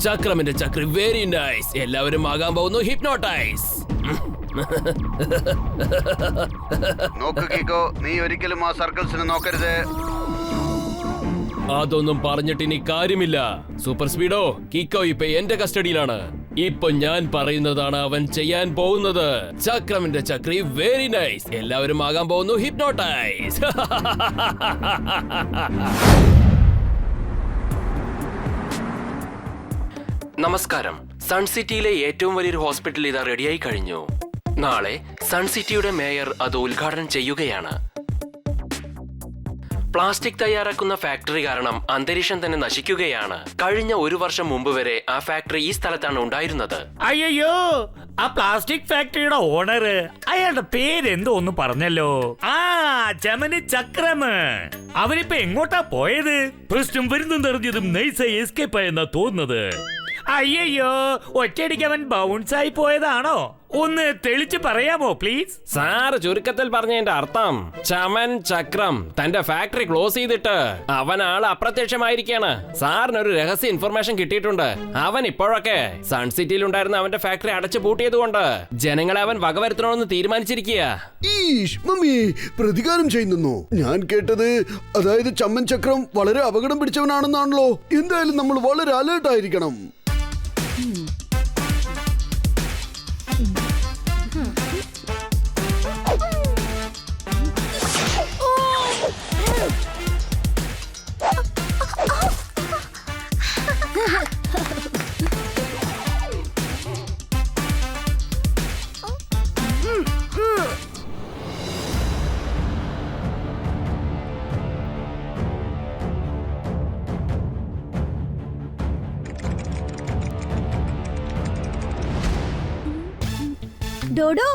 ചക്രമിന്റെ ചക്രി very nice. എല്ലാവരും ആകാൻ പോകുന്നു ഹിപ്നോട്ടൈസ്. നോക്ക് കിക്കോ, നീ ഒരിക്കലും ആ സർക്കിൾസിനെ നോക്കരുത്. അതൊന്നും പറഞ്ഞിട്ട് ഇനി കാര്യമില്ല. സൂപ്പർ സ്പീഡോ, കിക്കോ ഇപ്പൊ എന്റെ കസ്റ്റഡിയിലാണ്. ഇപ്പൊ ഞാൻ പറയുന്നതാണ് അവൻ ചെയ്യാൻ പോകുന്നത്. ചക്രമിന്റെ ചക്രി വെരി നൈസ്. എല്ലാവരും ആകാൻ പോകുന്നു ഹിപ്നോട്ടൈസ്. നമസ്കാരം. സൺ സിറ്റിയിലെ ഏറ്റവും വലിയൊരു ഹോസ്പിറ്റൽ ഇതാ റെഡിയായി കഴിഞ്ഞു. നാളെ സൺ സിറ്റിയുടെ മേയർ അത് ഉദ്ഘാടനം ചെയ്യുകയാണ്. പ്ലാസ്റ്റിക് തയ്യാറാക്കുന്ന ഫാക്ടറി കാരണം അന്തരീക്ഷം തന്നെ നശിക്കുകയാണ്. കഴിഞ്ഞ 1 വർഷം മുമ്പ് വരെ ആ ഫാക്ടറി ഈ സ്ഥലത്താണ് ഉണ്ടായിരുന്നത്. അയ്യോ, ആ പ്ലാസ്റ്റിക് ഫാക്ടറിയുടെ ഓണർ, അയാളുടെ പേരെന്തോ ഒന്ന് പറഞ്ഞല്ലോ. ചമന് ചക്രം. അവനിപ്പോ എങ്ങോട്ടാ പോയത്? പ്രശ്നം വരുന്നെന്നറിഞ്ഞതും നൈസായി എസ്കേപ്പ് ആയെന്നാ തോന്നുന്നത്. അയ്യോ, ഒറ്റയടിക്ക് അവൻ ബൗൺസ് ആയി പോയതാണോ? ഒന്ന് തെളിച്ച് പറയാമോ പ്ലീസ്? സാർ, ചുരുക്കത്തിൽ പറഞ്ഞതിന്റെ അർത്ഥം ചമൻ ചക്രം തന്റെ ഫാക്ടറി ക്ലോസ് ചെയ്തിട്ട് അവൻ ആള് അപ്രത്യക്ഷമായിരിക്കാണ്. സാറിനൊരു രഹസ്യ ഇൻഫർമേഷൻ കിട്ടിയിട്ടുണ്ട്. അവൻ ഇപ്പോഴൊക്കെ സൺ സിറ്റിയിൽ ഉണ്ടായിരുന്ന അവന്റെ ഫാക്ടറി അടച്ചു പൂട്ടിയത് കൊണ്ട് ജനങ്ങളെ അവൻ വകവരുത്തണമെന്ന് തീരുമാനിച്ചിരിക്കുക. മമ്മി പ്രതികാരം ചെയ്യുന്നു. ഞാൻ കേട്ടത്, അതായത് ചമ്മൻ ചക്രം വളരെ അപകടം പിടിച്ചവനാണെന്നാണല്ലോ. എന്തായാലും നമ്മൾ വളരെ അലേർട്ട് ആയിരിക്കണം. ഡോഡോ,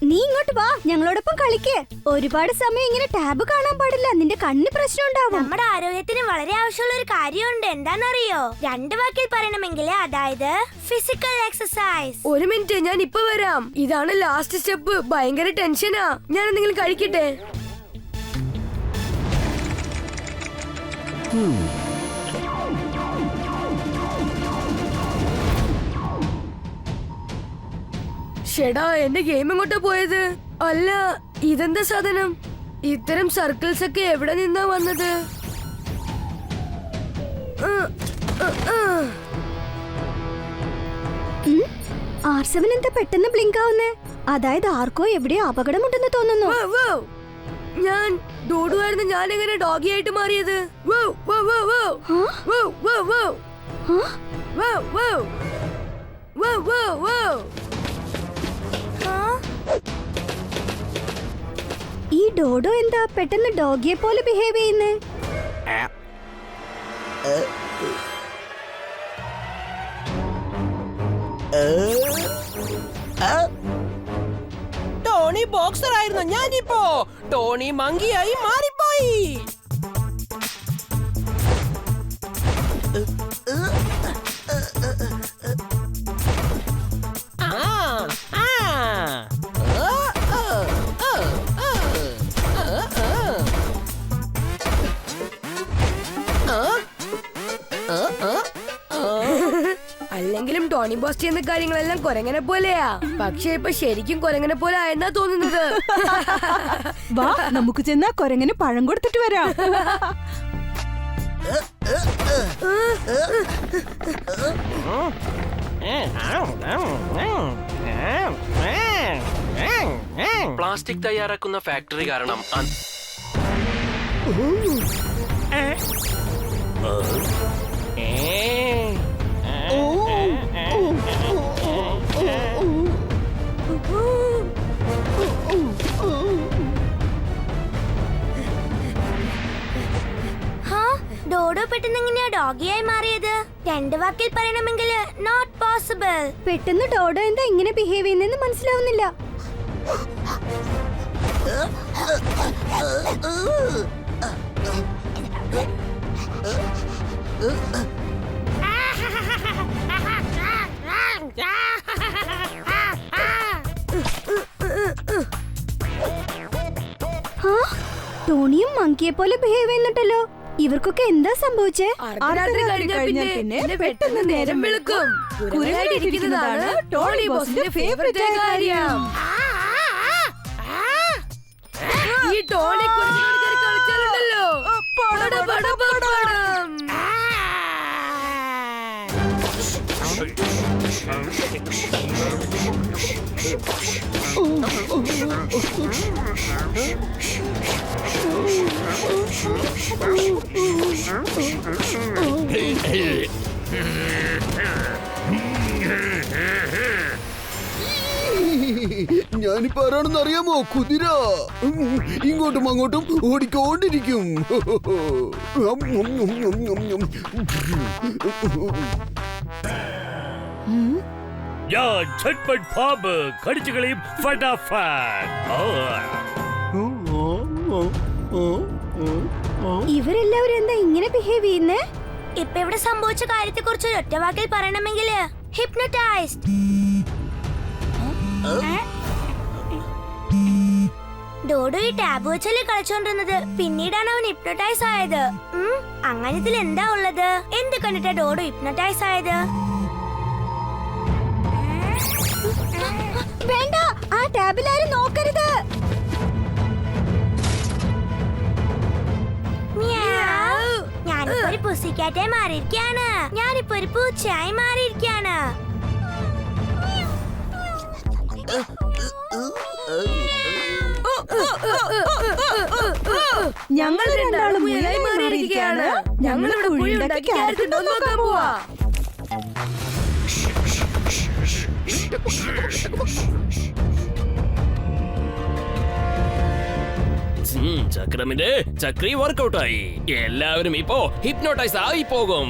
നീ ഇങ്ങോട്ട് വാ, ഞങ്ങളോടൊപ്പം കളിക്ക്. ഒരുപാട് സമയം ഇങ്ങനെ ടാബ് കാണാൻ പാടില്ല, നിന്റെ കണ്ണിന് പ്രശ്നം ഉണ്ടാവും. നമ്മുടെ ആരോഗ്യത്തിന് വളരെ ആവശ്യമുള്ള ഒരു കാര്യമുണ്ട്. എന്താണെന്നറിയോ? 2 വാക്കിൽ പറയണമെങ്കിൽ അതായത് ഫിസിക്കൽ എക്സസൈസ്. 1 മിനിറ്റ്, ഞാൻ ഇപ്പൊ വരാം. ഇതാണ് ലാസ്റ്റ് സ്റ്റെപ്പ്. ഭയങ്കര ടെൻഷനാ. ഞാൻ എന്തെങ്കിലും കഴിക്കട്ടെ. ഷെടാ, എന്റെ ഗെയിം എങ്ങോട്ടാ പോയത്? അല്ല, ഇതെന്താ സാധനം? ഇത്തരം സർക്കിൾസ് ഒക്കെ എവിടെ നിന്നാ വന്നത്? R7 എന്താ പെട്ടെന്ന് ബ്ലിങ്ക് ആവുന്നേ? അതായത് ആർക്കോ എവിടെയോ അപകടമുണ്ടെന്ന് തോന്നുന്നു. ഞാൻ ഡോഡുവായിരുന്നു. ഞാൻ എങ്ങനെ ഡോഗി ആയിട്ട് മാറിയത്? ഈ ഡോഡോ എന്താ പെട്ടെന്ന് ഡോഗിയെ പോലെ ബിഹേവ് ചെയ്യുന്നേ? ടോണി ബോക്സർ ആയിരുന്നു, ഞാനിപ്പോ ടോണി മങ്കിയായി മാറിപ്പോയി. അല്ലെങ്കിലും ടോണി ബോസ് ചെയ്യുന്ന കാര്യങ്ങളെല്ലാം കൊരങ്ങനെ പോലെയാ. പക്ഷെ ഇപ്പൊ ശരിക്കും കൊരങ്ങനെ പോലെ ആയെന്നാ തോന്നുന്നത്. വാ, നമുക്ക് ചെന്നാ കൊരങ്ങനെ പഴം കൊടുത്തിട്ട് വരാം. പ്ലാസ്റ്റിക് തയ്യാറാക്കുന്ന ഫാക്ടറി കാരണം ഡോഡോ പെട്ടെന്ന് എങ്ങനെയാ ഡോഗിയായി മാറിയത്? 2 വാക്കിൽ പറയണമെങ്കിൽ നോട്ട് പോസിബിൾ. പെട്ടെന്ന് ഡോഡോ എന്താ ഇങ്ങനെ ബിഹേവ് ചെയ്യുന്നതെന്ന് മനസ്സിലാവുന്നില്ല. ടോണിയും മങ്കിയെ പോലെ ബിഹേവ് ചെയ്യുന്നുണ്ടല്ലോ. ഇവർക്കൊക്കെ എന്താ സംഭവിച്ചേ? അർദ്ധരാത്രി കഴിഞ്ഞാൽ പിന്നെ പെട്ടെന്ന് നേരം വെളുക്കും. കുരങ്ങനായിട്ടിരിക്കുന്നതാണ് ടോണി ബോസിന്റെ ഫേവറേറ്റ് കാര്യം. ഈ ടോണി കുരങ്ങനോട് കയറി കളിച്ചാലുണ്ടല്ലോ പടപടപടപടം. ഞാനിപ്പോ ആരാണെന്ന് അറിയാമോ? കുതിര. ഇങ്ങോട്ടും അങ്ങോട്ടും ഓടിക്കൊണ്ടിരിക്കും. ഞാൻ ഛട്പട്ട് പാമ്പ് കടിച്ചുകളയും ഫടാഫാറ്റ്. ഇവരെല്ലാവരും എന്താ ഇങ്ങനെ ബിഹേവ് ചെയ്യുന്നേ? ഇപ്പൊ ഇവിടെ സംഭവിച്ച കാര്യത്തെ കുറിച്ച് ഒറ്റ വാക്കിൽ പറയണമെങ്കിൽ ഹിപ്നോട്ടൈസ്ഡ്. ഡോഡോ ഈ ടാബ് വെച്ചല്ലേ കളിച്ചോണ്ടിരുന്നത്. പിന്നീടാണ് അവൻ ഹിപ്നോട്ടൈസ് ആയത്. അങ്ങനത്തിൽ എന്താ ഉള്ളത്? എന്ത് കണ്ടിട്ടാ ഡോഡോ ഹിപ്നോട്ടൈസ് ആയത്? വേണ്ട, ആ ടാബിലാരും നോക്കരുത്. ഞാനിപ്പോ ഒരു പുസിക്കാറ്റായി മാറിയിരിക്കാണ്. ഞാനിപ്പോ ഒരു പൂച്ചയായി മാറിയിരിക്കാണ്. ഞങ്ങൾ രണ്ടാളും മുയലായി മാറിയിരിക്കുകയാണ്. ഞങ്ങളിവിടെ കുഴിയുണ്ടാക്കി ക്യാരറ്റ് ഇട്ട് നോക്കാൻ പോവാ. ചക്രമിന്റെ ചക്രി വർക്കൗട്ടായി. എല്ലാവരും ഇപ്പോ ഹിപ്നോട്ടൈസ് ആയി പോകും.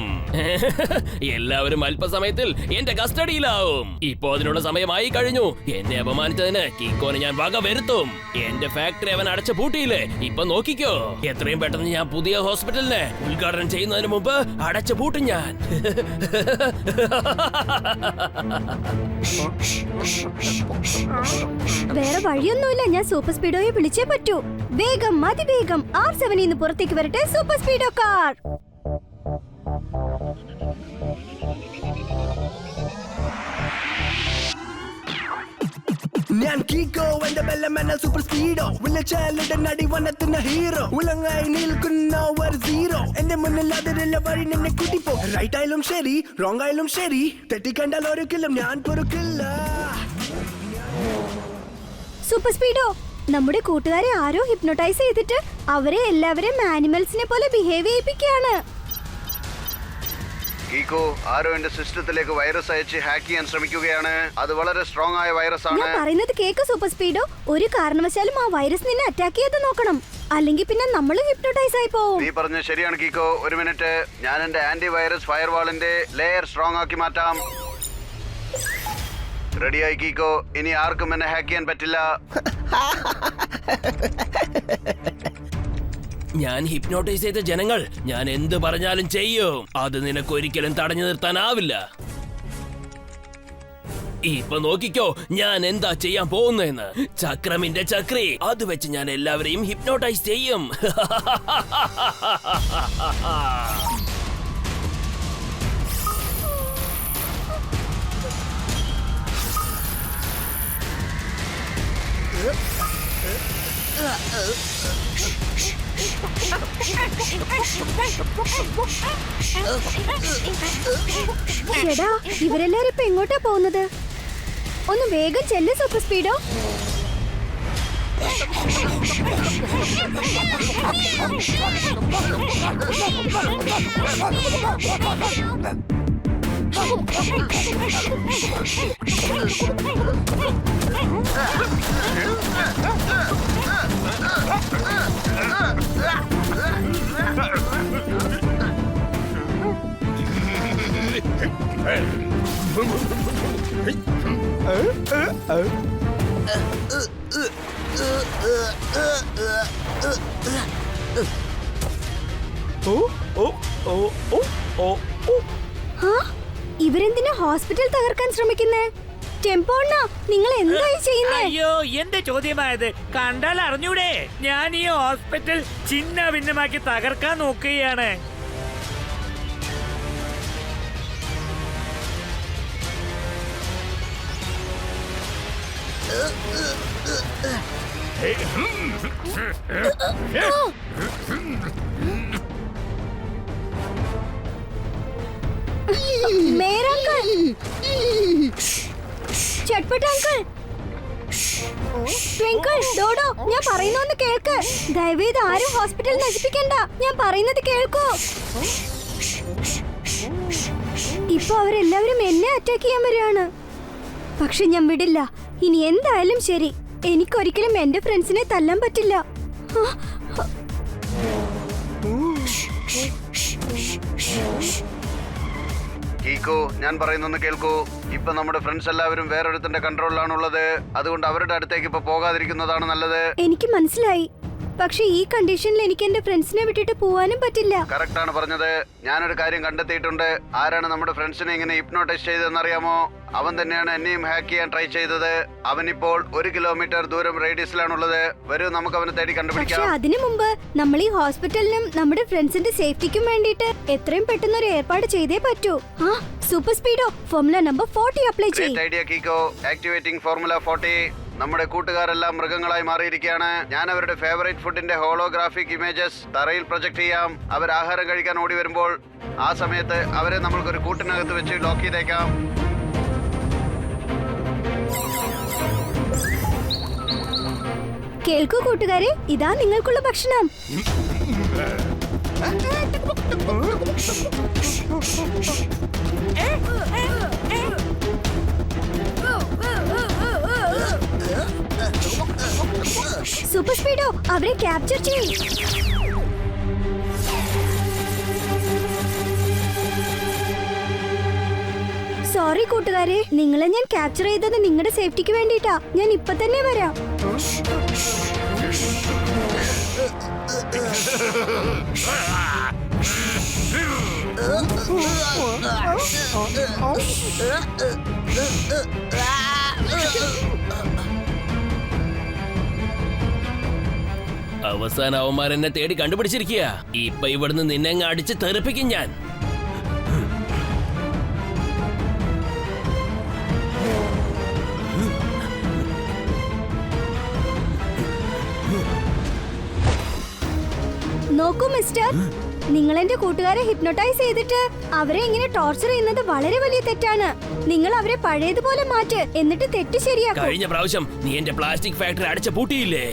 എല്ലാവരും അല്പസമയത്തിൽ എന്റെ കസ്റ്റഡിയിലാവും. ഇപ്പോ അതിനുള്ള സമയമായി കഴിഞ്ഞു. എന്നെ അപമാനിച്ചതിന് കിക്കോനെ ഞാൻ വക വരുത്തും. എന്റെ ഫാക്ടറി അവൻ അടച്ചു പൂട്ടിയില്ലേ? ഇപ്പൊ നോക്കിക്കോ. എത്രയും പെട്ടെന്ന് ഞാൻ പുതിയ ഹോസ്പിറ്റലിനെ ഉദ്ഘാടനം ചെയ്യുന്നതിന് മുമ്പ് അടച്ചു പൂട്ടും ഞാൻ. വേറെ വഴിയൊന്നുമില്ല. ഞാൻ സൂപ്പർ സ്പീഡോയെ വിളിച്ചേ പറ്റൂ. വേഗം, അതിവേഗം R7 നിന്ന് പുറത്തേക്ക് വരട്ടെ സൂപ്പർ സ്പീഡോ കാർ. ഞാൻ കീക്കോ, എന്റെ ബെല്ലമെന്ന സൂപ്പർ സ്പീഡോ. വിളിച്ചാലുടൻ അടി വന്നെത്തുന്ന ഹീറോ. ഉളങ്ങായി നിൽക്കുന്ന ഒരു സീറോ. എന്റെ മുന്നിൽ അതിലുള്ള വഴി നിന്നെ കൂട്ടിപ്പോ. റൈറ്റ് ആയാലും ശരി, റോങ് ആയാലും ശരി, തെറ്റിക്കണ്ടാൽ ഒരിക്കലും ഞാൻ പൊറുക്കില്ല. സൂപ്പർ സ്പീഡോ, നമ്മുടെ കൂട്ടുകാരെ ആരോ ഹിപ്നോട്ടൈസ് ചെയ്തിട്ട് അവരെ എല്ലാവരെയും ആനിമൽസിനെ പോലെ ബിഹേവ് ചെയ്യിപ്പിക്കുകയാണ്. കീക്കോ, ആരോ എന്റെ സിസ്റ്റത്തിലേക്ക് വൈറസ് അയച്ച് ഹാക്ക് ചെയ്യാൻ ശ്രമിക്കുകയാണ്. അത് വളരെ സ്ട്രോങ് ആയ വൈറസ് ആണ്. ഞാൻ പറയുന്നത് കേക്ക് സൂപ്പർ സ്പീഡോ. ഒരു കാരണവശാലും ആ വൈറസ് നിന്നെ അറ്റാക്ക് ചെയ്ത് നോക്കണം. അല്ലെങ്കിൽ പിന്നെ നമ്മൾ ഹിപ്നോട്ടൈസ് ആയി പോവും. നീ പറഞ്ഞ ശരിയാണ് കീക്കോ. ഒരു മിനിറ്റ്, ഞാൻ എന്റെ ആന്റി വൈറസ് ഫയർവാളിന്റെ ലെയർ സ്ട്രോങ് ആക്കി മാറ്റാം. റെഡിയായി കീക്കോ. ഇനി ആർക്കും എന്നെ ഹാക്ക് ചെയ്യാൻ പറ്റില്ല. ഞാൻ ഹിപ്നോട്ടൈസ് ചെയ്ത ജനങ്ങൾ ഞാൻ എന്ത് പറഞ്ഞാലും ചെയ്യും. അത് നിനക്ക് ഒരിക്കലും തടഞ്ഞു നിർത്താനാവില്ല. ഇപ്പൊ നോക്കിക്കോ ഞാൻ എന്താ ചെയ്യാൻ പോകുന്നതെന്ന്. ചക്രമിന്റെ ചക്രി അത് വെച്ച് ഞാൻ എല്ലാവരെയും ഹിപ്നോട്ടൈസ് ചെയ്യും. ചേടാ, ഇവരെല്ലാരും ഇപ്പൊ എങ്ങോട്ടാ പോകുന്നത്? ഒന്ന് വേഗം ചെല്ല് സൂപ്പർ സ്പീഡോ. ഇവരെന്തിനാ ഹോസ്പിറ്റൽ തകർക്കാൻ ശ്രമിക്കുന്നേ? ടെമ്പോണ്ണ നിങ്ങൾ എന്തായി ചെയ്യുന്നേ? അയ്യോ എന്റെ ചോദ്യമായത് കണ്ടാൽ അറിഞ്ഞൂടെ? ഞാൻ ഈ ഹോസ്പിറ്റൽ ചിന്ന ഭിന്നമാക്കി തകർക്കാൻ നോക്കുകയാണ്. Mayor uncle, Chatpat uncle, Twinkle, Dodo, ഞാൻ പറയുന്നൊന്ന് കേൾക്ക്. ദയവേത് ആരും ഹോസ്പിറ്റൽ നശിപ്പിക്കണ്ട. ഞാൻ പറയുന്നത് കേൾക്കൂ. ഇപ്പൊ അവരെല്ലാവരും എന്നെ അറ്റാക്ക് ചെയ്യാൻ വരികയാണ്. പക്ഷെ ഞാൻ വിടില്ല. ഇനി എന്തായാലും ശരി, എനിക്കൊരിക്കലും എന്റെ ഫ്രണ്ട്സിനെ തല്ലാൻ പറ്റില്ല. കീക്കോ, ഞാൻ പറയുന്നൊന്ന് കേൾക്കൂ. ഇപ്പൊ നമ്മുടെ ഫ്രണ്ട്സ് എല്ലാവരും വേറൊരുത്തിന്റെ കൺട്രോളിലാണുള്ളത്. അതുകൊണ്ട് അവരുടെ അടുത്തേക്ക് ഇപ്പൊ പോകാതിരിക്കുന്നതാണ് നല്ലത്. എനിക്ക് മനസ്സിലായി. പക്ഷെ ഈ കണ്ടീഷനിൽ എനിക്ക് എന്റെ ഫ്രണ്ട്സിനെ വിട്ടിട്ട് പോവാനും പറ്റില്ല. കറക്റ്റ് ആണ് പറഞ്ഞത്. ഞാനൊരു കാര്യം കണ്ടെത്തിയിട്ടുണ്ട്. ആരാണ് നമ്മുടെ ഫ്രണ്ട്സിനെ ഇങ്ങനെ ഹിപ്നോട്ടൈസ് ചെയ്തതെന്നറിയാമോ? അവൻ തന്നെയാണ് എന്നെയും ഹാക്ക് ചെയ്യാൻ ട്രൈ ചെയ്തത്. അവനിപ്പോൾ 1 കിലോമീറ്റർ ദൂരം റേഡിയസിലാണുള്ളത്. വരൂ, നമുക്ക് അവനെ തേടി പക്ഷെ കണ്ടുപിടിക്കാം. അതിനു മുമ്പ് നമ്മൾ ഈ ഹോസ്പിറ്റലിനും നമ്മുടെ ഫ്രണ്ട്സിന്റെ സേഫ്റ്റിക്കും വേണ്ടിയിട്ട് എത്രയും പെട്ടെന്ന് ഒരു ഏർപ്പാട് ചെയ്തേ പറ്റൂ. ആ super സ്പീഡോ formula number 40 apply great ചെയ്യും. ഐഡിയ കീക്കോ. Activating formula 40. നമ്മുടെ കൂട്ടുകാരെല്ലാം മൃഗങ്ങളായി മാറിയിരിക്കുകയാണ്. ഞാൻ അവരുടെ ഫേവറേറ്റ് ഫുഡിന്റെ ഹോളോഗ്രാഫിക് ഇമേജസ് തറയിൽ പ്രൊജക്ട് ചെയ്യാം. അവർ ആഹാരം കഴിക്കാൻ ഓടി വരുമ്പോൾ ആ സമയത്ത് അവരെ നമ്മൾക്കൊരു കൂട്ടിനകത്ത് വെച്ച് ലോക്ക് ചെയ്തേക്കാം. കേൾക്കൂ കൂട്ടുകാരെ, ഇതാ നിങ്ങൾക്കുള്ള ഭക്ഷണം. സൂപ്പർ സ്പീഡോ അവരെ ക്യാപ്ചർ ചെയ്യും. സോറി കൂട്ടുകാരെ, നിങ്ങളെ ഞാൻ ക്യാപ്ചർ ചെയ്തത് നിങ്ങളുടെ സേഫ്റ്റിക്ക് വേണ്ടിട്ടാ. ഞാൻ ഇപ്പൊ തന്നെ വരാം. അവസാന അവന്മാരെന്നെ തേടി കണ്ടുപിടിച്ചിരിക്കുക. ഇപ്പൊ ഇവിടുന്ന് നിന്നെ അങ്ങ് അടിച്ച് തെറിപ്പിക്കും ഞാൻ. നോക്കൂ മിസ്റ്റർ, നിങ്ങൾ എന്റെ കൂട്ടുകാരെ ഹിപ്നോട്ടൈസ് ചെയ്തിട്ട് അവരെ ഇങ്ങനെ ടോർച്ചർ ചെയ്യുന്നത് വളരെ വലിയ തെറ്റാണ്. നിങ്ങൾ അവരെ പഴയതുപോലെ മാറ്റ്, എന്നിട്ട് തെറ്റ് ശരിയാക്കും. കഴിഞ്ഞ പ്രാവശ്യം നീ എന്റെ പ്ലാസ്റ്റിക് ഫാക്ടറി അടച്ച പൂട്ടിയില്ലേ?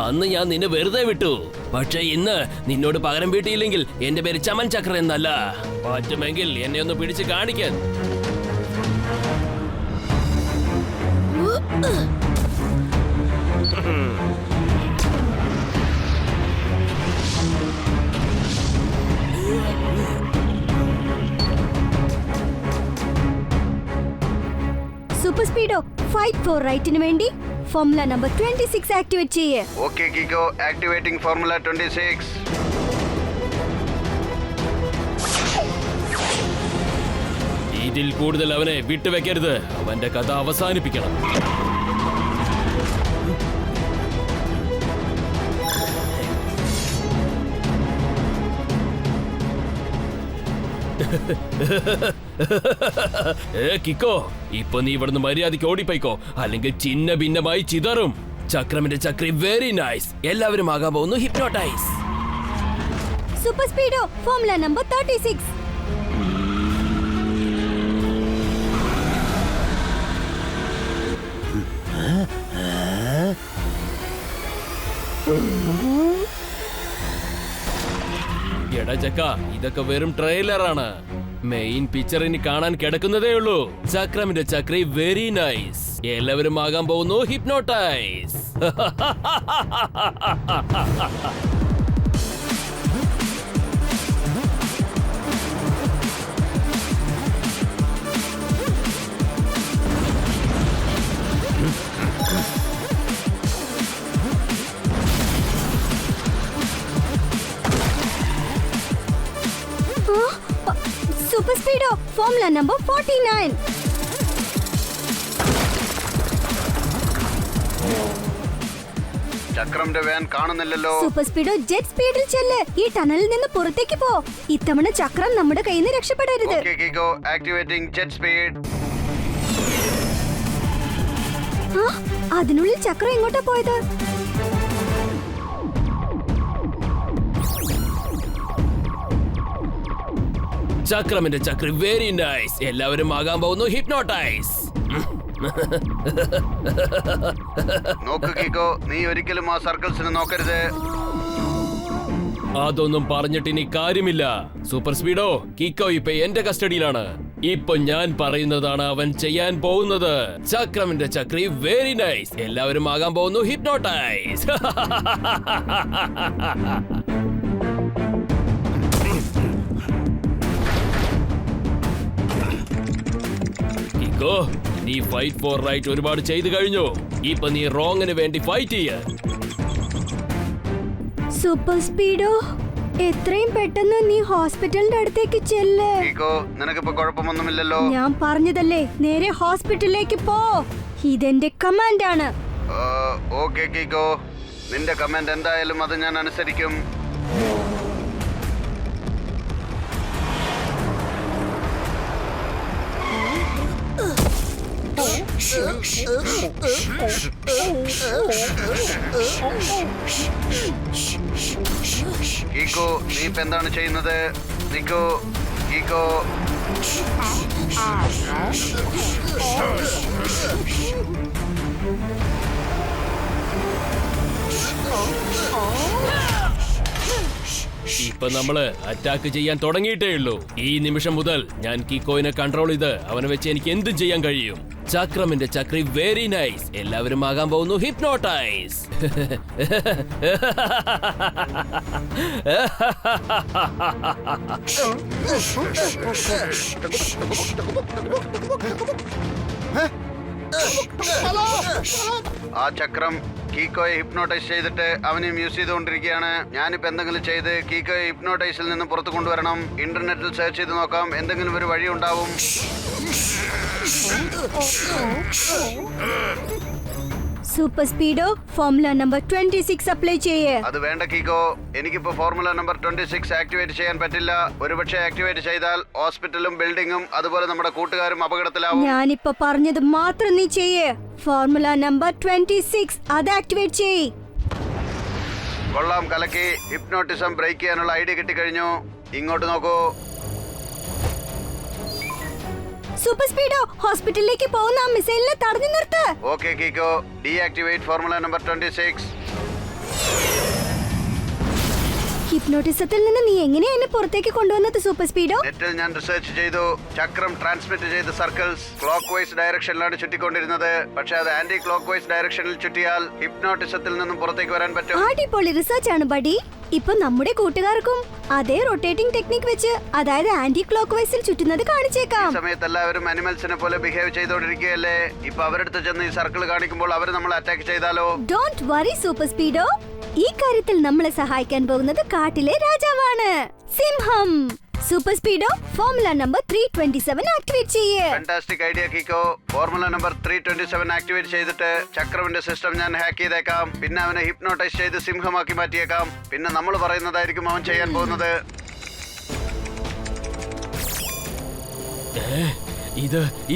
അന്ന് ഞാൻ നിന്നെ വെറുതെ വിട്ടു. പക്ഷെ ഇന്ന് നിന്നോട് പകരം വീട്ടിയില്ലെങ്കിൽ എന്റെ പേര് ചമൻ ചക്ര എന്നല്ല. പറ്റുമെങ്കിൽ എന്നെ ഒന്ന് പിടിച്ച് കാണിക്കാൻ. സൂപ്പർ സ്പീഡോ ഫൈറ്റ് ഫോർ റൈറ്റിന് വേണ്ടി ഫോർമുല നമ്പർ 26 ആക്ടിവേറ്റ് ചെയ്യേ. Okay കീക്കോ, activating formula 26. ഇതിൽ കൂടുതൽ അവനെ വിട്ടുവെക്കരുത്. അവന്റെ കഥ അവസാനിപ്പിക്കണം. കിക്കോ, ഇപ്പൊ നീ ഇവിടുന്ന് മര്യാദയ്ക്ക് ഓടിപ്പോയിക്കോ, അല്ലെങ്കിൽ ചിന്ന ഭിന്നമായി ചിതറും. ചക്രമിന്റെ ചക്രി വെരി നൈസ്. എല്ലാവരും ആകാൻ പോകുന്നു ഹിപ്നോട്ടൈസ്. Super സ്പീഡോ formula number 36. എടാ ചക്ക, ഇതൊക്കെ വെറും ട്രെയിലറാണ്. മെയിൻ പിക്ചർ ഇനി കാണാൻ കിടക്കുന്നതേ ഉള്ളൂ. ചക്രമിന്റെ ചക്രി വെരി നൈസ്. എല്ലാവരും ആകാൻ പോകുന്നു ഹിപ്നോട്ടൈസ്. Super സ്പീഡോ formula number 49. ചക്രമിന്റെ വാൻ കാണുന്നില്ലല്ലോ. സൂപ്പർ സ്പീഡോ ജെറ്റ് സ്പീഡിൽ ചെല്ല്. ഈ ടണലിൽ നിന്ന് പുറത്തേക്ക് പോ. ഇത്തവണ ചക്രം നമ്മുടെ കയ്യിൽ നിന്ന് രക്ഷപ്പെടരുത്. Okay Kicko, activating jet speed. ആ, അതിനുള്ളിൽ ചക്രം എങ്ങോട്ടാ പോയത്? ചക്രമിന്റെ ചക്രം വെരി നൈസ്. എല്ലാവരും ആകാൻ പോകുന്നു ഹിപ്നോട്ടൈസ്. നോക്ക് കീക്കോ, നീ ഒരിക്കലും ആ സർക്കിൾസിന് നോക്കരുത്. അതൊന്നും പറഞ്ഞിട്ട് ഇനി കാര്യമില്ല. സൂപ്പർ സ്പീഡോ, കിക്കോ ഇപ്പൊ എന്റെ കസ്റ്റഡിയിലാണ്. ഇപ്പൊ ഞാൻ പറയുന്നതാണ് അവൻ ചെയ്യാൻ പോകുന്നത്. ചക്രമിന്റെ ചക്രി വെരി നൈസ്. എല്ലാവരും ആകാൻ പോകുന്നു ഹിപ്നോട്ടൈസ്. കിക്കോ, നീ ഫൈറ്റ് ഫോർ റൈറ്റ് ഒരുപാട് ചെയ്തു കഴിഞ്ഞു. ഇപ്പൊ നീ റോങ്ങിന് വേണ്ടി ഫൈറ്റ് ചെയ്യ. സൂപ്പർ സ്പീഡോ, എത്രയും പെട്ടെന്ന് നീ ഹോസ്പിറ്റലിന്റെ അടുത്തേക്ക് ചെല്ല്. കീക്കോ, നിനക്കിപ്പോ കുഴപ്പമൊന്നുമില്ലല്ലോ. ഞാൻ പറഞ്ഞതല്ലേ, നേരെ ഹോസ്പിറ്റലിലേക്ക് പോ. ഇതെന്റെ കമാൻഡ് ആണ്. ഓക്കേ കീക്കോ, നിന്റെ കമന്റ് എന്തായാലും അത് ഞാൻ അനുസരിക്കും. കീക്കോ, നീ ഇപ്പൊ എന്താണ് ചെയ്യുന്നത്? നിക്കോ കീക്കോ. ഇപ്പൊ നമ്മള് അറ്റാക്ക് ചെയ്യാൻ തുടങ്ങിയിട്ടേ ഉള്ളൂ. ഈ നിമിഷം മുതൽ ഞാൻ കിക്കോയിനെ കൺട്രോൾ ചെയ്ത് അവനെ വെച്ച് എനിക്ക് എന്തും ചെയ്യാൻ കഴിയും. ചക്രമിന്റെ ചക്രി വെരി നൈസ്. എല്ലാവരും ആകാൻ പോകുന്നു ഹിപ്നോട്ടൈസ്. ആ ചക്രം കീക്കോയെ ഹിപ്നോട്ടൈസ് ചെയ്തിട്ട് അവനെയും യൂസ് ചെയ്തുകൊണ്ടിരിക്കുകയാണ്. ഞാനിപ്പോ എന്തെങ്കിലും ചെയ്ത് കീക്കോയെ ഹിപ്നോട്ടൈസിൽ നിന്ന് പുറത്തു കൊണ്ടുവരണം. ഇന്റർനെറ്റിൽ സെർച്ച് ചെയ്ത് നോക്കാം, എന്തെങ്കിലും ഒരു വഴി ഉണ്ടാവും. സൂപ്പർ സ്പീഡോ, ഫോർമുല നമ്പർ 26 അപ്ലൈ ചെയ്യേ. അത് വേണ്ട കീക്കോ, എനിക്കിപ്പോ ഫോർമുല നമ്പർ 26 ആക്ടിവേറ്റ് ചെയ്യാൻ പറ്റില്ല. ഒരുപക്ഷെ ആക്ടിവേറ്റ് ചെയ്താൽ ഹോസ്പിറ്റലും ബിൽഡിംഗും അതുപോലെ നമ്മുടെ കൂട്ടുകാരും അപകടത്തിലാവും. ഞാനിപ്പോ പറഞ്ഞത് മാത്രം നീ ചെയ്യേ. ഫോർമുല നമ്പർ 26 അത് ആക്ടിവേറ്റ് ചെയ്യ്. കൊള്ളാം, കലക്കി. ഹിപ്നോട്ടിസം ബ്രേക്ക് ചെയ്യാനുള്ള ഐഡിയ കിട്ടിക്കഴിഞ്ഞു. ഇങ്ങോട്ട് നോക്കൂ. സൂപ്പർ സ്പീഡോ, ഹോസ്പിറ്റലിലേക്ക് പോകുന്ന ആ മിസൈലിനെ തടഞ്ഞു നിർത്ത്. Okay Kicko, deactivate formula number 26. ഹിപ്നോട്ടിസത്തിൽ നിന്ന് നീ എങ്ങനെയാ എന്നെ പുറത്തേക്ക് കൊണ്ടുവന്നത് സൂപ്പർ സ്പീഡോ? നെറ്റിൽ ഞാൻ റിസർച്ച് ചെയ്തു. ചക്രം ട്രാൻസ്മിറ്റ് ചെയ്ത സർക്കിൾസ് ക്ലോക്ക് വൈസ് ഡയറക്ഷനിലാണ് ചുറ്റിക്കൊണ്ടിരുന്നത്. പക്ഷെ അത് ആന്റി ക്ലോക്ക് വൈസ് ഡയറക്ഷനിൽ ചുറ്റിയാൽ ഹിപ്നോട്ടിസത്തിൽ നിന്നും പുറത്തേക്ക് വരാൻ പറ്റും. അടിപൊളി റിസർച്ച് ആണ് ബഡി. ഇപ്പൊ നമ്മുടെ കൂട്ടുകാർക്കും അതേ റൊട്ടേറ്റിംഗ് ടെക്നിക് വെച്ച്, അതായത് ആന്റി ക്ലോക്ക് വൈസിൽ ചുറ്റുന്നത് കാണിച്ചേക്കാം. സമയത്ത് എല്ലാവരും അനിമൽസിനെ പോലെ ബിഹേവ് ചെയ്തോണ്ടിരിക്കുകയല്ലേ. ഇപ്പൊ അവരെടുത്ത് ചെന്ന് ഈ സർക്കിൾ കാണിക്കുമ്പോൾ അവർ നമ്മളെ അറ്റാക്ക് ചെയ്താലോ? ഡോണ്ട് വറി സൂപ്പർ സ്പീഡോ, ഈ കാര്യത്തിൽ നമ്മളെ സഹായിക്കാൻ പോകുന്നത് കാട്ടിലെ രാജാവാണ്, സിംഹം. സൂപ്പർ സ്പീഡോ, ഫോർമുല നമ്പർ 327 ആക്ടിവേറ്റ് ചെയ്യേ. Fantastic idea Kicko. Formula number 327 activate ചെയ്തിട്ട് ചക്രമിന്റെ സിസ്റ്റം ഞാൻ ഹാക്ക് ചെയ്തേക്കാം. പിന്നെ അവനെ ഹിപ്നോട്ടൈസ് ചെയ്ത് സിംഹമാക്കി മാറ്റിയേക്കാം. പിന്നെ നമ്മൾ പറയുന്നതായിരിക്കും അവൻ ചെയ്യാൻ പോകുന്നത്.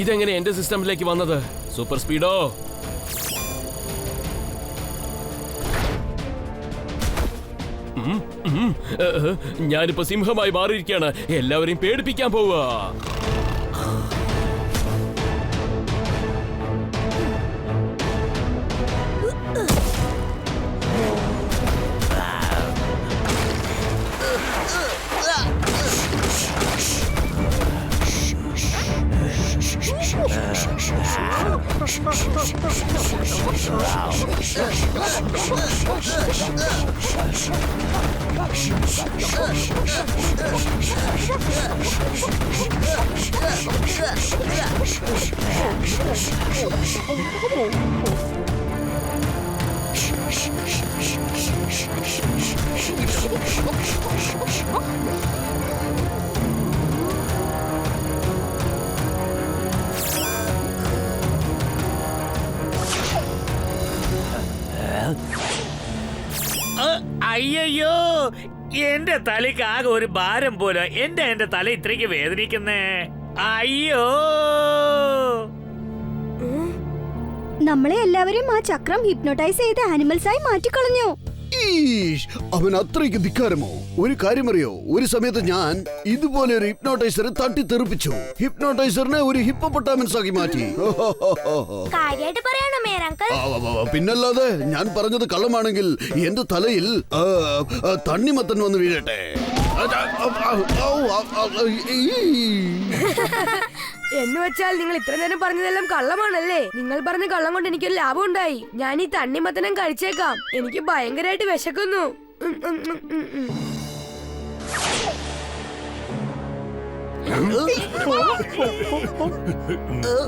ഇതെങ്ങനെ എന്റെ സിസ്റ്റമിലേക്ക് വന്നത്? സൂപ്പർ സ്പീഡോ, ഞാനിപ്പോ സിംഹമായി മാറിയിരിക്കുകയാണ്. എല്ലാവരെയും പേടിപ്പിക്കാൻ പോവുക. എന്റെ തലയ്ക്ക് ആകെ ഒരു ഭാരം പോലെ. എന്റെ തല ഇത്രയ്ക്ക് വേദനിക്കുന്നേ. അയ്യോ, നമ്മളെ എല്ലാവരും ആ ചക്രം ഹിപ്നോട്ടൈസ് ചെയ്ത് ആനിമൽസ് ആയി മാറ്റിക്കളഞ്ഞു. ഈഷ്, അവൻ അത്രയ്ക്ക് ധിക്കാരമോ? ഒരു കാര്യമറിയോ, ഒരു സമയത്ത് ഞാൻ ഇതുപോലെ ഒരു ഹിപ്നോട്ടൈസറെ തട്ടിത്തെറിപ്പിച്ചു. ഹിപ്നോട്ടൈസറിനെ ഒരു ഹിപ്പോപ്പൊട്ടാമസ് ആക്കി മാറ്റി. കാര്യമായിട്ട് പറയണോ മേരങ്കൾ? പിന്നല്ലാതെ, ഞാൻ പറഞ്ഞത് കള്ളമാണെങ്കിൽ എന്റെ തലയിൽ തണ്ണിമത്തൻ വന്ന് വീഴട്ടെ. എന്ന് വെച്ചാൽ നിങ്ങൾ ഇത്ര നേരം പറഞ്ഞതെല്ലാം കള്ളമാണല്ലേ? നിങ്ങൾ പറഞ്ഞ കള്ളം കൊണ്ട് എനിക്കൊരു ലാഭം ഉണ്ടായി. ഞാൻ ഈ തണ്ണിമത്തനം കഴിച്ചേക്കാം. എനിക്ക് ഭയങ്കരമായിട്ട് വിശക്കുന്നു.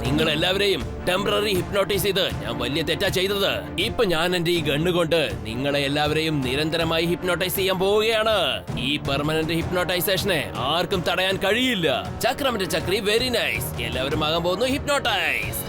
നിങ്ങൾ എല്ലാവരെയും ടെമ്പററി ഹിപ്നോട്ടൈസ് ചെയ്ത് ഞാൻ വലിയ തെറ്റാ ചെയ്തത്. ഇപ്പൊ ഞാൻ എന്റെ ഈ ഗണ്ണ് കൊണ്ട് നിങ്ങളെ എല്ലാവരെയും നിരന്തരമായി ഹിപ്നോട്ടൈസ് ചെയ്യാൻ പോവുകയാണ്. ഈ പെർമനന്റ് ഹിപ്നോട്ടൈസേഷനെ ആർക്കും തടയാൻ കഴിയില്ല. ചക്രമിന്റെ ചക്രി വെരി നൈസ്. എല്ലാവരും ആകാൻ പോകുന്നു ഹിപ്നോട്ടൈസ്.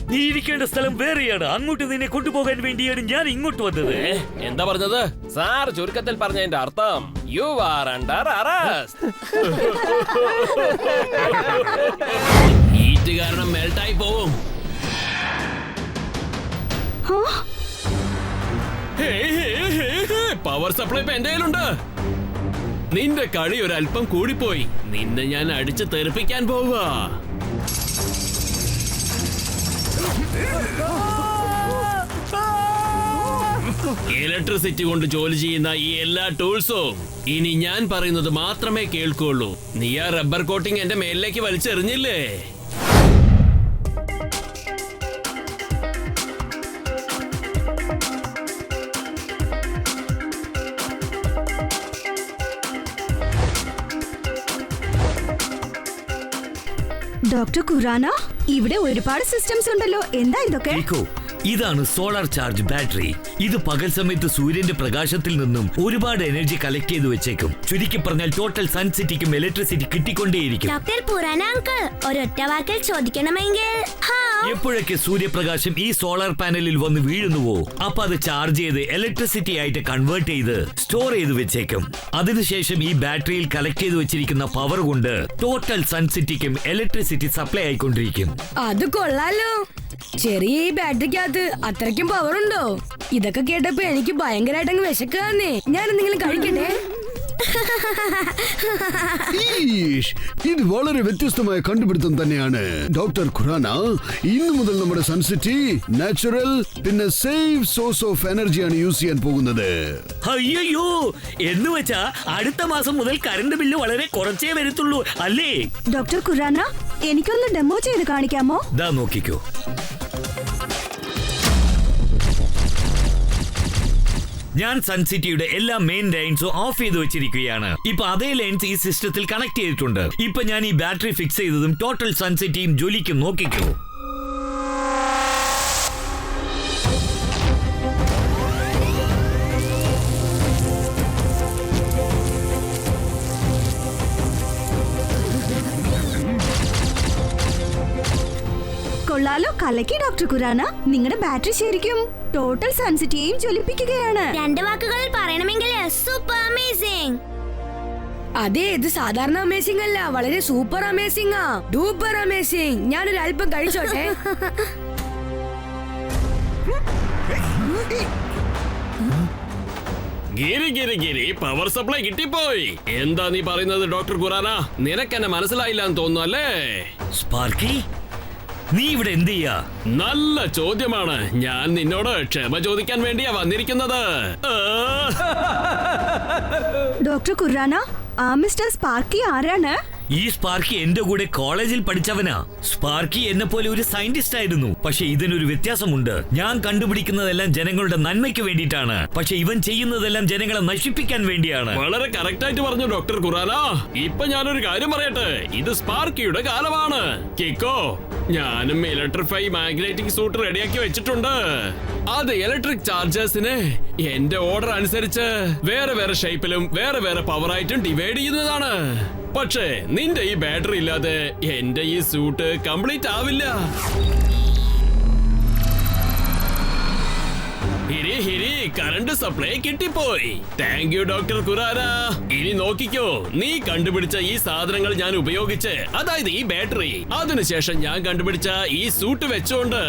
നീ ഇരിക്കേണ്ട സ്ഥലം വേറെയാണ്. അങ്ങോട്ട് നിന്നെ കൊണ്ടുപോകാൻ വേണ്ടിയാണ് ഞാൻ ഇങ്ങോട്ട് വന്നത്. എന്താ പറഞ്ഞത് സാർ? ചുരുക്കത്തിൽ പറഞ്ഞതിന്റെ അർത്ഥം you are under arrest. Heat കാരണം മെൽട്ടായി പോവും. പവർ സപ്ലൈ ഇപ്പൊ എന്റെ കയ്യിലുണ്ട്. നിന്റെ കളി ഒരല്പം കൂടിപ്പോയി. നിന്നെ ഞാൻ അടിച്ച് തെറിപ്പിക്കാൻ പോവുക. ഇലക്ട്രിസിറ്റി കൊണ്ട് ജോലി ചെയ്യുന്ന ഈ എല്ലാ ടൂൾസും ഇനി ഞാൻ പറയുന്നത് മാത്രമേ കേൾക്കുള്ളൂ. നീ ആ റബ്ബർ കോട്ടിംഗ് എന്റെ മേലിലേക്ക് വലിച്ചെറിഞ്ഞില്ലേ? ഡോക്ടർ ഖുറാന, ഇവിടെ ഒരുപാട് സിസ്റ്റംസ് ഉണ്ടല്ലോ. എന്താ ഇതൊക്കെ? ഇതാണ് സോളാർ ചാർജ് ബാറ്ററി. ഇത് പകൽ സമയത്ത് സൂര്യന്റെ പ്രകാശത്തിൽ നിന്നും ഒരുപാട് എനർജി കളക്ട് ചെയ്ത് വെച്ചേക്കും. ചുരുക്കി പറഞ്ഞാൽ ടോട്ടൽ സൺ സിറ്റിക്കും ഇലക്ട്രിസിറ്റി കിട്ടിക്കൊണ്ടേയിരിക്കും. ഡോക്ടർ പുറാന അങ്കിൾ, ഒരൊറ്റ വാക്കിൽ ചോദിക്കണമെങ്കിൽ എപ്പോഴൊക്കെ സൂര്യപ്രകാശം ഈ സോളാർ പാനലിൽ വന്ന് വീഴുന്നുവോ, അപ്പൊ അത് ചാർജ് ചെയ്ത് ഇലക്ട്രിസിറ്റി ആയിട്ട് കൺവേർട്ട് ചെയ്ത് സ്റ്റോർ ചെയ്ത് വെച്ചേക്കും. അതിനുശേഷം ഈ ബാറ്ററിയിൽ കളക്ട് ചെയ്ത് വെച്ചിരിക്കുന്ന പവർ കൊണ്ട് ടോട്ടൽ സൺ സിറ്റിക്കും ഇലക്ട്രിസിറ്റി സപ്ലൈ ആയിക്കൊണ്ടിരിക്കും. അത് കൊള്ളാലോ. ചെറിയ ഈ ബാറ്ററിക്കകത്ത് അത്രയ്ക്കും പവർ ഉണ്ടോ? ഇതൊക്കെ കേട്ടപ്പോ എനിക്ക് ഭയങ്കരമായിട്ടങ്ങ് വിശക്കാന്നേ. ഞാൻ എന്തെങ്കിലും കഴിക്കട്ടെ? ഇത് വളരെ വ്യത്യസ്തമായ കണ്ടുപിടുത്തം തന്നെയാണ് ഡോക്ടർ ഖുറാന. ഇന്നു മുതൽ നമ്മുടെ സൺസിറ്റി നാച്ചുറൽ പിന്നെ സേഫ് സോഴ്സ് ഓഫ് എനർജിയാണ് യൂസ് ചെയ്യാൻ പോകുന്നത്. അയ്യോ, എന്ന് വെച്ചാ അടുത്ത മാസം മുതൽ കറണ്ട് ബില്ല് വളരെ കുറച്ചേ വരത്തുള്ളൂ അല്ലേ? ഡോക്ടർ ഖുറാന, എനിക്കൊന്ന് ഡെമോ ചെയ്ത് കാണിക്കാമോ? ദാ നോക്കിക്കോ. ഞാൻ സൺസിറ്റിയുടെ എല്ലാ മെയിൻ ലൈൻസും ഓഫ് ചെയ്ത് വെച്ചിരിക്കുകയാണ്. ഇപ്പൊ അതേ ലൈൻസ് ഈ സിസ്റ്റത്തിൽ കണക്ട് ചെയ്തിട്ടുണ്ട്. ഇപ്പൊ ഞാൻ ഈ ബാറ്ററി ഫിക്സ് ചെയ്തതും ടോട്ടൽ സൺസിറ്റിയും ജോലിക്കും. നോക്കിക്കോ. കൊള്ളാലോ, കലക്കി ഡോക്ടർ ഖുറാന. നിങ്ങളുടെ ബാറ്ററി ശരിക്കും ടോട്ടൽ സൺസിറ്റിയെയും ജ്വലിപ്പിക്കുകയാണ്. രണ്ട് വാക്കുകളിൽ പറയണമെങ്കിൽ സൂപ്പർ അമേസിംഗ്. അതെ, ഇത് സാധാരണ അമേസിംഗ് അല്ല, വളരെ സൂപ്പർ അമേസിംഗ്. Duper amazing. ഞാനൊരു അല്പം കഴിച്ചോട്ടെ. ഗിരി പവർ സപ്ലൈ കിട്ടിപ്പോയി. എന്താ നീ പറയുന്നത് ഡോക്ടർ ഖുറാന? നിനക്കെന്നെ മനസ്സിലായില്ല എന്ന് തോന്നുന്നു അല്ലേ? സ്പാർക്കി, നീ ഇവിടെ എന്ത് ചെയ്യാ? നല്ല ചോദ്യമാണ്. ഞാൻ നിന്നോട് ക്ഷമ ചോദിക്കാൻ വേണ്ടിയാ വന്നിരിക്കുന്നത്. ഡോക്ടർ ഖുറാന, ആ മിസ്റ്റർ സ്പാർക്കി ആരാണ്? ഈ സ്പാർക്കി എന്റെ കൂടെ കോളേജിൽ പഠിച്ചവനാ. സ്പാർക്കി എന്നെ പോലെ ഒരു സയന്റിസ്റ്റ് ആയിരുന്നു. പക്ഷെ ഇതിനൊരു വ്യത്യാസമുണ്ട്. ഞാൻ കണ്ടുപിടിക്കുന്നതെല്ലാം ജനങ്ങളുടെ നന്മയ്ക്ക് വേണ്ടിയിട്ടാണ്, പക്ഷെ ഇവൻ ചെയ്യുന്നതെല്ലാം ജനങ്ങളെ നശിപ്പിക്കാൻ വേണ്ടിയാണ്. വളരെ കറക്റ്റ് ആയിട്ട് പറഞ്ഞു ഡോക്ടർ ഖുറാന. ഇപ്പൊ ഞാനൊരു കാര്യം പറയട്ടെ, ഇത് സ്പാർക്കിയുടെ കാലമാണ്. കിക്കോ, ഞാനും ഇലക്ട്രിഫൈ മാഗ്നറ്റിക് സൂട്ട് റെഡിയാക്കി വെച്ചിട്ടുണ്ട്. അത് ഇലക്ട്രിക് ചാർജേഴ്സിനെ എന്റെ ഓർഡർ അനുസരിച്ച് വേറെ വേറെ ഷേപ്പിലും വേറെ വേറെ പവറായിട്ടും ഡിവൈഡ് ചെയ്യുന്നതാണ്. പക്ഷേ നിന്റെ ഈ ബാറ്ററി ഇല്ലാതെ എന്റെ ഈ സൂട്ട് കംപ്ലീറ്റ് ആവില്ല. ഹിരി കറണ്ട് സപ്ലൈ കിട്ടിപ്പോയി. Thank you doctor Khurana. ഇനി നോക്കിക്കോ, നീ കണ്ടുപിടിച്ച ഈ സാധനങ്ങൾ ഞാൻ ഉപയോഗിച്ച്, അതായത് ഈ ബാറ്ററി, അതിനുശേഷം ഞാൻ കണ്ടുപിടിച്ച ഈ സൂട്ട് വെച്ചോണ്ട്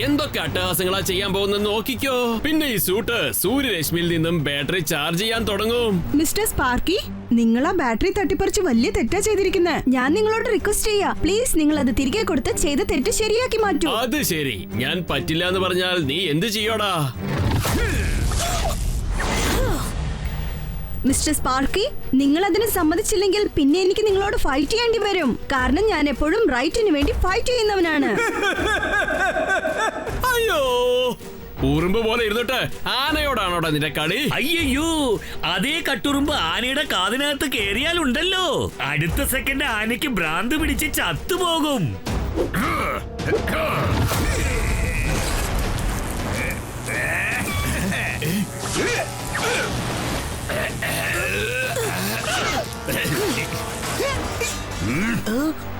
എന്തൊക്കെ അട്ടഹാസങ്ങളാ ചെയ്യാൻ പോകുന്നത് നോക്കിക്കോ. പിന്നെ ഈ സൂട്ട് സൂര്യരശ്മിയിൽ നിന്നും ബാറ്ററി ചാർജ് ചെയ്യാൻ തുടങ്ങും. മിസ്റ്റർ സ്പാർക്കി, നിങ്ങൾ ആ ബാറ്ററി തട്ടിപ്പറിച്ച് വലിയ തെറ്റാ ചെയ്തിരിക്കുന്നത്. ഞാൻ നിങ്ങളോട് റിക്വസ്റ്റ് ചെയ്യാ, പ്ലീസ് നിങ്ങൾ അത് തിരികെ കൊടുത്ത് ചെയ്ത തെറ്റ് ശരിയാക്കി മാറ്റൂ. അത് ശരി, ഞാൻ പറ്റില്ല എന്ന് പറഞ്ഞാൽ നീ എന്ത് ചെയ്യോടാ? മിസ്റ്റർ സ്പാർക്കി, നിങ്ങൾ അതിന് സമ്മതിച്ചില്ലെങ്കിൽ പിന്നെ എനിക്ക് നിങ്ങളോട് ഫൈറ്റ് ചെയ്യേണ്ടി വരും. കാരണം ഞാൻ എപ്പോഴും റൈറ്റിന് വേണ്ടി ഫൈറ്റ് ചെയ്യുന്നവനാണ്. അയ്യോ, ഉറുമ്പ് പോലെ ഇരുന്നിട്ട് ആനയോടാണോടാ നിന്റെ കളി? അയ്യോ, അതേ കട്ടുറുമ്പ് ആനയുടെ കാതിനകത്ത് കേറിയാലുണ്ടല്ലോ, അടുത്ത സെക്കൻഡ് ആനയ്ക്ക് ഭ്രാന്ത് പിടിച്ച് ചത്തുപോകും.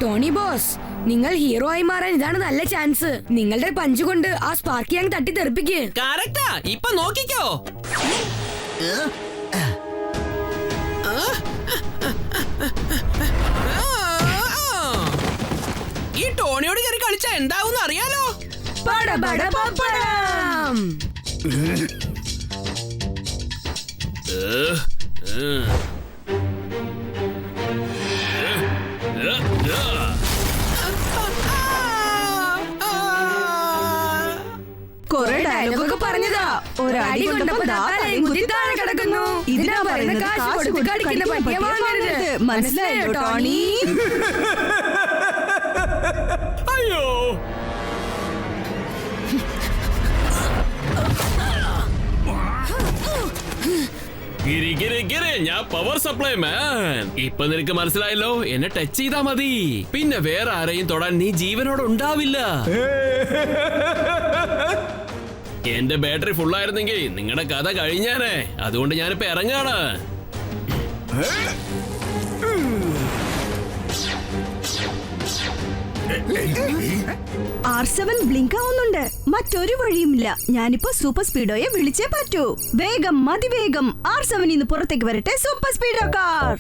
ടോണി ബോസ്, നിങ്ങൾ ഹീറോ ആയി മാറാൻ ഇതാണ് നല്ല ചാൻസ്. നിങ്ങളുടെ പഞ്ച് കൊണ്ട് ആ സ്പാർക്കി അങ്ങ് തട്ടി തെറിപ്പിക്ക്. കറക്റ്റാ, ഇപ്പൊ നോക്കിക്കോ. ഈ ടോണിയോട് കയറി കളിച്ചാ എന്താവും അറിയാലോ. പടപട പപ്പടം. കൊറേ ഡയലോഗൊക്കെ പറഞ്ഞതാ, ഒരടി കൊണ്ടപ്പോ ദാ തലയും കുത്തി താഴെ കിടക്കുന്നു. ഇതിനാ പറയുന്നത് കാശ് കൊടുത്ത് കളിക്കുന്ന പട്ടിയെ വാങ്ങരുത്. മനസ്സിലായോ ടോണി? അയ്യോ, ഞാൻ പവർ സപ്ലൈ മാൻ. ഇപ്പൊ നിനക്ക് മനസ്സിലായല്ലോ, എന്നെ ടച്ച് ചെയ്താ മതി, പിന്നെ വേറെ ആരെയും തൊടാൻ നീ ജീവനോട് ഉണ്ടാവില്ല. എന്റെ ബാറ്ററി ഫുള്ളായിരുന്നെങ്കിൽ നിങ്ങളുടെ കഥ കഴിഞ്ഞാനേ. അതുകൊണ്ട് ഞാനിപ്പോ ഇറങ്ങാണ്. R7 ബ്ലിങ്ക് ആവുന്നുണ്ട്. മറ്റൊരു വഴിയുമില്ല. ഞാനിപ്പോ സൂപ്പർ സ്പീഡോയെ വിളിച്ചേ പറ്റൂ. വേഗം, അതിവേഗം R7 ഇന്ന് പുറത്തേക്ക് വരട്ടെ. Super speedo car.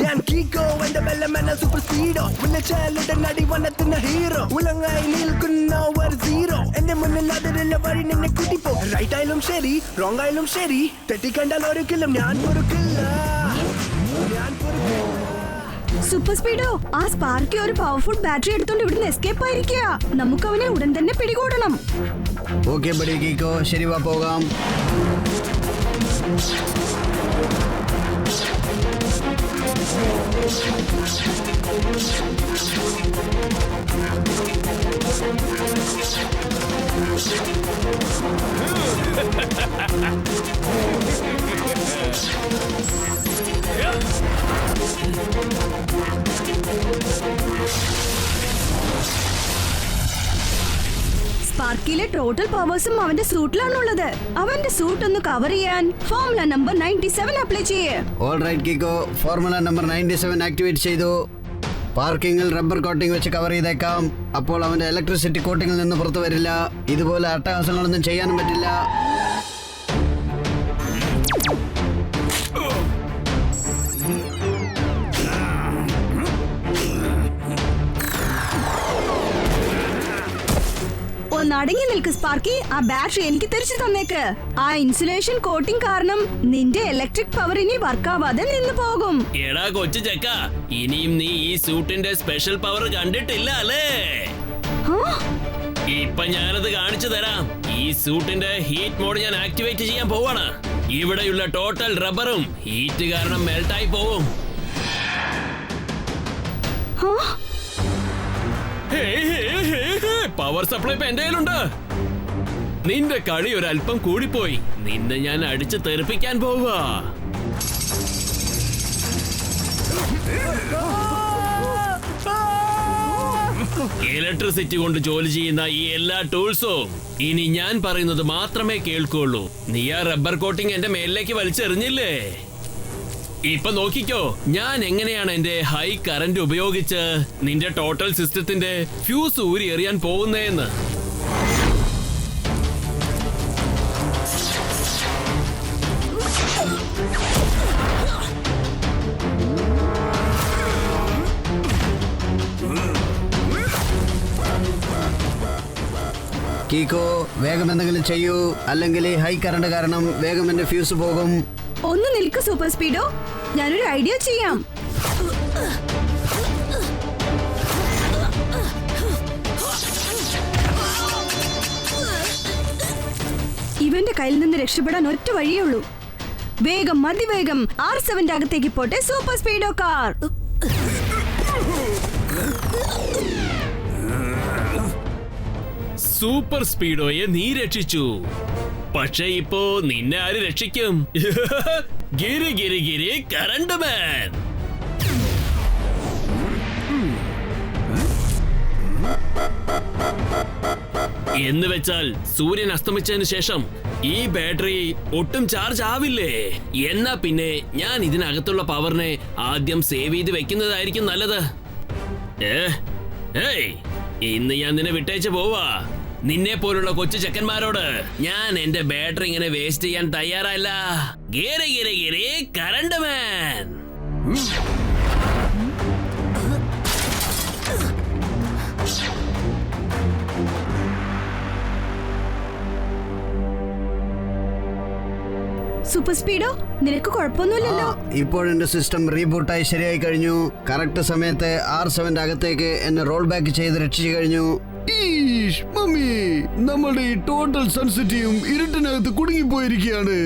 ഞാൻ കീക്കോ, എന്റെ ബെല്ലമെന്ന സൂപ്പർ സ്പീഡോ, വിളിച്ചാലുടൻ അടി വന്നെത്തുന്ന ഹീറോ, ഉലങ്ങായി നിൽക്കുന്ന ഒരു സീറോ, എന്റെ മുന്നിൽ അതിലുള്ള വഴി നിന്നെ കൂട്ടിപ്പോ. റൈറ്റ് ആയാലും ശരി, റോങ് ആയാലും ശരി, തെറ്റിക്കണ്ടാൽ ഒരിക്കലും ഞാൻ പൊറുക്കില്ല. സൂപ്പർ സ്പീഡോ, ആ സ്പാർക്കി ഒരു പവർഫുൾ ബാറ്ററി എടുത്തോണ്ട് ഇവിടുന്ന് എസ്കേപ്പ് ആയിരിക്കുക. നമുക്ക് അവനെ ഉടൻ തന്നെ പിടികൂടണം. ഓക്കെ ബഡി കീക്കോ, ശരി വാ പോകാം. സ്പാർക്കിയിലെ ടോട്ടൽ പവേഴ്സും അവന്റെ സൂട്ടിലാണുള്ളത്. അവന്റെ സൂട്ട് ഒന്ന് കവർ ചെയ്യാൻ ഫോർമുല നമ്പർ 97 അപ്ലൈ ചെയ്യേ. ഓൾറൈറ്റ് കീക്കോ, ഫോർമുല നമ്പർ 97 ആക്ടിവേറ്റ് ചെയ്തു. പാർക്കിങ്ങിൽ റബ്ബർ കോട്ടിംഗ് വെച്ച് കവർ ചെയ്തേക്കാം. അപ്പോൾ അവന്റെ ഇലക്ട്രിസിറ്റി കോട്ടിങ്ങിൽ നിന്ന് പുറത്തു വരില്ല. ഇതുപോലെ അട്ടഹാസങ്ങളൊന്നും ചെയ്യാനും പറ്റില്ല. ഒന്ന് അടങ്ങി നിൽക്ക് സ്പാർക്കി. ആ ബാറ്ററി എനിക്ക് തിരിച്ചു തന്നേക്ക്. ആ ഇൻസുലേഷൻ കോട്ടിംഗ് കാരണം നിന്റെ ഇലക്ട്രിക് പവർ ഇനി വർക്കാവാതെ നിന്ന് പോകും. എടാ കൊച്ചു ചെക്ക, ഇനിയും നീ ഈ സൂട്ടിന്റെ സ്പെഷ്യൽ പവർ കണ്ടിട്ടില്ല അല്ലേ? ഇപ്പൊ ഞാനത് കാണിച്ചു തരാം. ഈ സൂട്ടിന്റെ ഹീറ്റ് മോഡ് ഞാൻ ആക്ടിവേറ്റ് ചെയ്യാൻ പോവാണ്. ഇവിടെയുള്ള ടോട്ടൽ റബ്ബറും ഹീറ്റ് കാരണം മെൽട്ടായി പോവും. പവർ സപ്ലൈ ഇപ്പൊ എന്റെ കയ്യിലുണ്ട്. നിന്റെ കളി ഒരല്പം കൂടിപ്പോയി. നിന്നെ ഞാൻ അടിച്ച് തെറിപ്പിക്കാൻ പോവാ. ഇലക്ട്രിസിറ്റി കൊണ്ട് ജോലി ചെയ്യുന്ന ഈ എല്ലാ ടൂൾസും ഇനി ഞാൻ പറയുന്നത് മാത്രമേ കേൾക്കുള്ളൂ. നീ ആ റബ്ബർ കോട്ടിംഗ് എന്റെ മേലിലേക്ക് വലിച്ചെറിഞ്ഞില്ലേ? ഇപ്പൊ നോക്കിക്കോ ഞാൻ എങ്ങനെയാണ് എന്റെ ഹൈ കറന്റ് ഉപയോഗിച്ച് നിന്റെ ടോട്ടൽ സിസ്റ്റത്തിന്റെ ഫ്യൂസ് ഊരി എറിയാൻ പോകുന്നേന്ന്. കീക്കോ, വേഗം എന്തെങ്കിലും ചെയ്യൂ, അല്ലെങ്കിൽ ഹൈ കറണ്ട് കാരണം വേഗം എന്റെ ഫ്യൂസ് പോകും. ഒന്ന് നിൽക്ക് സൂപ്പർ സ്പീഡോ, ഞാനൊരു ഐഡിയ ചെയ്യാം. ഇവന്റെ കയ്യിൽ നിന്ന് രക്ഷപ്പെടാൻ ഒറ്റ വഴിയേ ഉള്ളൂ. വേഗം അതിവേഗം R7 അകത്തേക്ക് പോട്ടെ സൂപ്പർ സ്പീഡോ കാർ. സൂപ്പർ സ്പീഡോയെ നീ രക്ഷിച്ചു. പക്ഷെ ഇപ്പോ നിന്നെ ആര് രക്ഷിക്കും? ഗിരി ഗിരി ഗിരി കറണ്ട് മാൻ. എന്ന് വെച്ചാൽ സൂര്യൻ അസ്തമിച്ചതിന് ശേഷം ഈ ബാറ്ററി ഒട്ടും ചാർജ് ആവില്ലേ? എന്നാ പിന്നെ ഞാൻ ഇതിനകത്തുള്ള പവറിനെ ആദ്യം സേവ് ചെയ്ത് വെക്കുന്നതായിരിക്കും നല്ലത്. ഇന്ന് ഞാൻ നിന്നെ വിട്ടേച്ച് പോവാ. നിന്നെ പോലുള്ള കൊച്ചു ചെക്കന്മാരോട് ഞാൻ എന്റെ ബാറ്ററി ഇങ്ങനെ വേസ്റ്റ് ചെയ്യാൻ തയ്യാറല്ല. ഗിരി ഗിരി ഗിരി കറണ്ട് മാൻ. സൂപ്പർ സ്പീഡോ, നിനക്ക് കുഴപ്പമൊന്നുമില്ലല്ലോ? ഇപ്പോഴെന്റെ സിസ്റ്റം റീബൂട്ടായി ശരിയായി കഴിഞ്ഞു. കറക്റ്റ് സമയത്ത് R7 അകത്തേക്ക് എന്നെ റോൾ ബാക്ക് ചെയ്ത് രക്ഷിച്ചു കഴിഞ്ഞു. മമ്മി, നമ്മുടെ ഈ ടോട്ടൽ സൺസിറ്റിയും ഇരുട്ടിനകത്ത് കുടുങ്ങിപ്പോയിരിക്കുകയാണ്.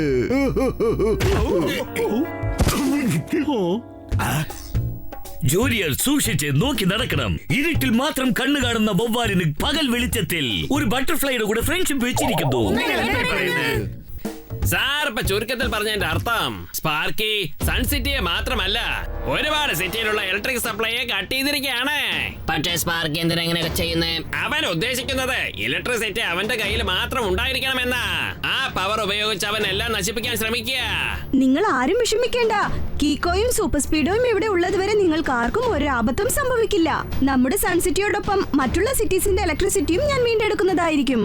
ജോലിയർ സൂക്ഷിച്ച് നോക്കി നടക്കണം. ഇരുട്ടിൽ മാത്രം കണ്ണു കാണുന്ന വവ്വാലിന് പകൽ വെളിച്ചത്തിൽ ഒരു ബട്ടർഫ്ലൈയുടെ കൂടെ ഫ്രണ്ട്ഷിപ്പ് വെച്ചിരിക്കുന്നു. സാർ ഇപ്പൊ ചുരുക്കത്തിൽ പറഞ്ഞതിന്റെ അർത്ഥം സ്പാർക്കി സൺസിറ്റിയെ മാത്രമല്ല ഒരുപാട് സിറ്റിയിലുള്ള ഇലക്ട്രിക് സപ്ലൈയെ കട്ട് ചെയ്തിരിക്കുകയാണ്. പക്ഷേ സ്പാർക്ക് എന്തിനാ ഇങ്ങനെയൊക്കെ ചെയ്യുന്നേ? അവൻ ഉദ്ദേശിക്കുന്നത് ഇലക്ട്രിസിറ്റി അവന്റെ കയ്യിൽ മാത്രം ഉണ്ടായിരിക്കണമെന്നാ. ആ പവർ ഉപയോഗിച്ച് അവൻ എല്ലാം നശിപ്പിക്കാൻ ശ്രമിക്കുക. നിങ്ങൾ ആരും വിഷമിക്കേണ്ട. കീക്കോയും സൂപ്പർ സ്പീഡോയും ഇവിടെ ഉള്ളതുവരെ നിങ്ങൾക്ക് ആർക്കും ഒരു ആപത്തും സംഭവിക്കില്ല. നമ്മുടെ സൺസിറ്റിയോടൊപ്പം മറ്റുള്ള സിറ്റീസിന്റെ ഇലക്ട്രിസിറ്റിയും ഞാൻ വീണ്ടെടുക്കുന്നതായിരിക്കും.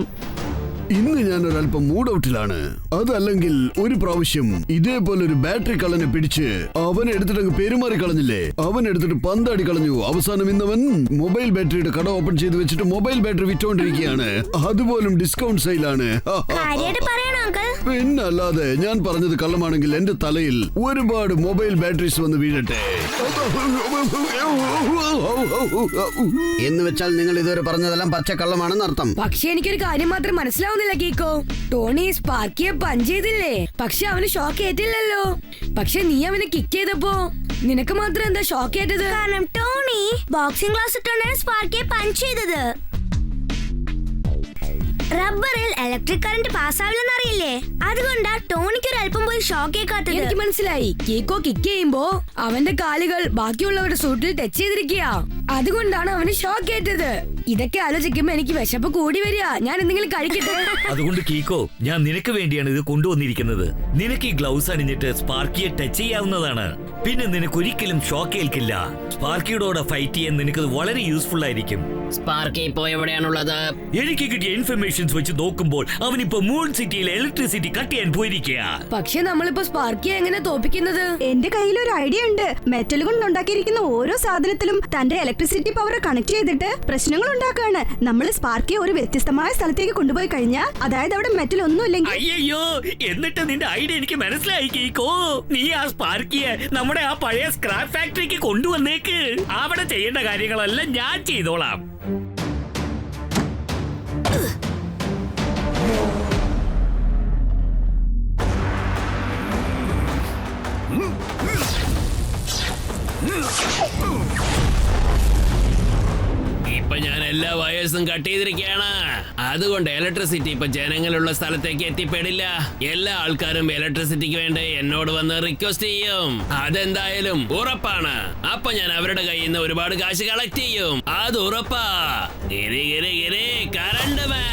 ഇന്ന് ഞാൻ ഒരല്പം മൂഡ് ഔട്ടിലാണ്. അതല്ലെങ്കിൽ ഒരു പ്രാവശ്യം ഇതേപോലെ ഒരു ബാറ്ററി കള്ളനെ പിടിച്ച് അവൻ എടുത്തിട്ട് പെരുമാറി കളഞ്ഞില്ലേ? അവൻ എടുത്തിട്ട് പന്താടി കളഞ്ഞു. അവസാനം ഇന്നവൻ മൊബൈൽ ബാറ്ററിയുടെ കട ഓപ്പൺ ചെയ്ത് വെച്ചിട്ട് മൊബൈൽ ബാറ്ററി വിറ്റോണ്ടിരിക്കുകയാണ്. അതുപോലും ഡിസ്കൗണ്ട് സെയിലാണ്. പിന്നല്ലാതെ ഞാൻ പറഞ്ഞത് കള്ളമാണെങ്കിൽ എന്റെ തലയിൽ ഒരുപാട് മൊബൈൽ ബാറ്ററീസ് വന്ന് വീഴട്ടെ. എന്ന് വെച്ചാൽ നിങ്ങൾ ഇതുവരെ പറഞ്ഞതെല്ലാം പച്ചക്കള്ളമാണെന്ന് അർത്ഥം. പക്ഷെ എനിക്കൊരു കാര്യം മാത്രം മനസ്സിലാവുന്നില്ല കീക്കോ. ടോണി സ്പാർക്കിയെ പഞ്ച് ചെയ്തില്ലേ? പക്ഷെ അവന് ഷോക്ക് ഏറ്റില്ലല്ലോ. പക്ഷെ നീ അവനെ കിക്ക് ചെയ്തപ്പോ നിനക്ക് മാത്രം എന്താ ഷോക്ക് ഏറ്റത്? കാരണം ടോണി ബോക്സിംഗ് ക്ലാസ് ഇട്ടുകൊണ്ടാണ് സ്പാർക്കിയെ പഞ്ച് ചെയ്തത്. റബ്ബറിൽ ഇലക്ട്രിക് കറന്റ് പാസ്സാവില്ലെന്ന് അറിയില്ലേ? അതുകൊണ്ടാ ടോണിക്ക് ഒരു അല്പം പോയി ഷോക്ക് ഏക്കാത്തത്. എനിക്ക് മനസ്സിലായി. കീക്കോ കിക്ക് ചെയ്യുമ്പോ അവന്റെ കാലുകൾ ബാക്കിയുള്ളവരുടെ സൂട്ടിൽ ടച്ച് ചെയ്തിരിക്കുക. അതുകൊണ്ടാണ് അവന് ഷോക്ക് ഏറ്റത്. ഇതൊക്കെ ആലോചിക്കുമ്പോ എനിക്ക് വിശപ്പ് കൂടി വരിക. ഞാൻ എന്തെങ്കിലും കഴിക്കട്ടെ. അതുകൊണ്ട് കീക്കോ, ഞാൻ നിനക്ക് വേണ്ടിയാണ് ഇത് കൊണ്ടുവന്നിരിക്കുന്നത്. നിനക്ക് ഈ ഗ്ലൗസ് അണിഞ്ഞിട്ട് സ്പാർക്കിയെ ടച്ച് ചെയ്യാവുന്നതാണ്. പിന്നെ നിനക്ക് ഒരിക്കലും ഷോക്ക് ഏൽക്കില്ല. സ്പാർക്കിയോടെ ഫൈറ്റ് ചെയ്യാൻ നിനക്ക് വളരെ യൂസ്ഫുൾ ആയിരിക്കും. സ്പാർക്കി ഇപ്പോ എവിടെയാണുള്ളത്? എനിക്ക് കിട്ടിയ ഇൻഫർമേഷൻസ് വെച്ച് നോക്കുമ്പോൾ അവനിപ്പോ മൂൺ സിറ്റിയിലെ ഇലക്ട്രിസിറ്റി കട്ട് ചെയ്യാൻ പോയിരിക്കുക. പക്ഷെ നമ്മളിപ്പോ സ്പാർക്കിയെ എങ്ങനെ തോപ്പിക്കുന്നത്? എന്റെ കയ്യിൽ ഒരു ഐഡിയ ഉണ്ട്. മെറ്റൽ കൊണ്ട് ഉണ്ടാക്കിയിരിക്കുന്ന ഓരോ സാധനത്തിലും തന്റെ ഇലക്ട്രിസിറ്റി പവർ കണക്ട് ചെയ്തിട്ട് പ്രശ്നങ്ങൾ ഉണ്ടാക്കാണ്. നമ്മൾ സ്പാർക്കിയെ ഒരു വ്യത്യസ്തമായ സ്ഥലത്തേക്ക് കൊണ്ടുപോയി കഴിഞ്ഞാൽ, അതായത് അവിടെ മെറ്റൽ ഒന്നുമില്ലെങ്കിൽ. അയ്യോ, എന്നിട്ട് നിന്റെ ഐഡിയ എനിക്ക് മനസ്സിലായി കീക്കോ. നീ ആ സ്പാർക്കിയെ നമ്മുടെ ആ പഴയ സ്ക്രാപ്പ് ഫാക്ടറിക്ക് കൊണ്ടുവന്നേക്ക്. അവിടെ ചെയ്യേണ്ട കാര്യങ്ങളെല്ലാം ഞാൻ ചെയ്തോളാം. വയേഴ്സും കട്ട് ചെയ്തിരിക്കുകയാണ്. അതുകൊണ്ട് ഇലക്ട്രിസിറ്റി ഇപ്പൊ ജനങ്ങളുള്ള സ്ഥലത്തേക്ക് എത്തിപ്പെടില്ല. എല്ലാ ആൾക്കാരും ഇലക്ട്രിസിറ്റിക്ക് വേണ്ടി എന്നോട് വന്ന് റിക്വസ്റ്റ് ചെയ്യും. അതെന്തായാലും ഉറപ്പാണ്. അപ്പൊ ഞാൻ അവരുടെ കയ്യിൽ നിന്ന് ഒരുപാട് കാശ് കളക്ട് ചെയ്യും. അത് ഉറപ്പാ. കറണ്ട് മാൻ.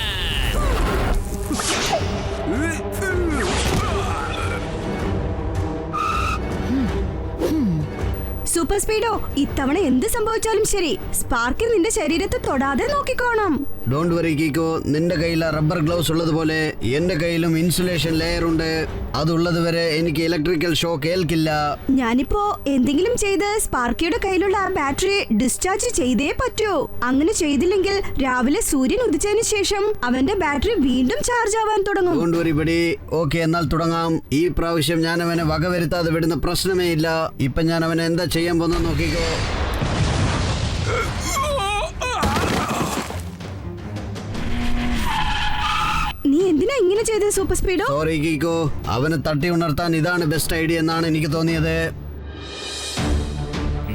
സൂപ്പർ സ്പീഡോ, ഇത്തവണ എന്ത് സംഭവിച്ചാലും ശരി സ്പാർക്കിൽ നിന്റെ ശരീരത്തെ തൊടാതെ നോക്കിക്കോണം. ഡോണ്ട് വറി കീക്കോ, നിന്റെ കയ്യിൽ റബ്ബർ ഗ്ലൗസ് ഉള്ളതുപോലെ എന്റെ കയ്യിലും ഇൻസുലേഷൻ ലെയർ ഉണ്ട്. അതുള്ളത് വരെ എനിക്ക് ഇലക്ട്രിക്കൽ ഷോക്ക് ഏൽക്കില്ല. ഞാനിപ്പോ എന്തെങ്കിലും ചെയ്ത് സ്പാർക്കിയുടെ കയ്യിലുള്ള ആ ബാറ്ററി ഡിസ്ചാർജ് ചെയ്തേ പറ്റൂ. അങ്ങനെ ചെയ്തില്ലെങ്കിൽ രാവിലെ സൂര്യൻ ഉദിച്ചതിന് ശേഷം അവന്റെ ബാറ്ററി വീണ്ടും ചാർജ് ആവാൻ തുടങ്ങും. Don't worry buddy. ഓക്കെ, എന്നാൽ തുടങ്ങാം. ഈ പ്രാവശ്യം ഞാൻ അവനെ വകവരുത്താതെ വിടുന്ന പ്രശ്നമേ ഇല്ല. ഇപ്പൊ ഞാൻ അവനെ എന്താ ചെയ്യാൻ പോകുന്ന നോക്കിക്കോ. നീ എന്തിനാ ഇങ്ങനെ ചെയ്തത് സൂപ്പർ സ്പീഡോ? സോറി കീക്കോ, അവനെ തട്ടി ഉണർത്താൻ ഇതാണ് ബെസ്റ്റ് ഐഡിയ എന്നാണ് എനിക്ക് തോന്നിയത്.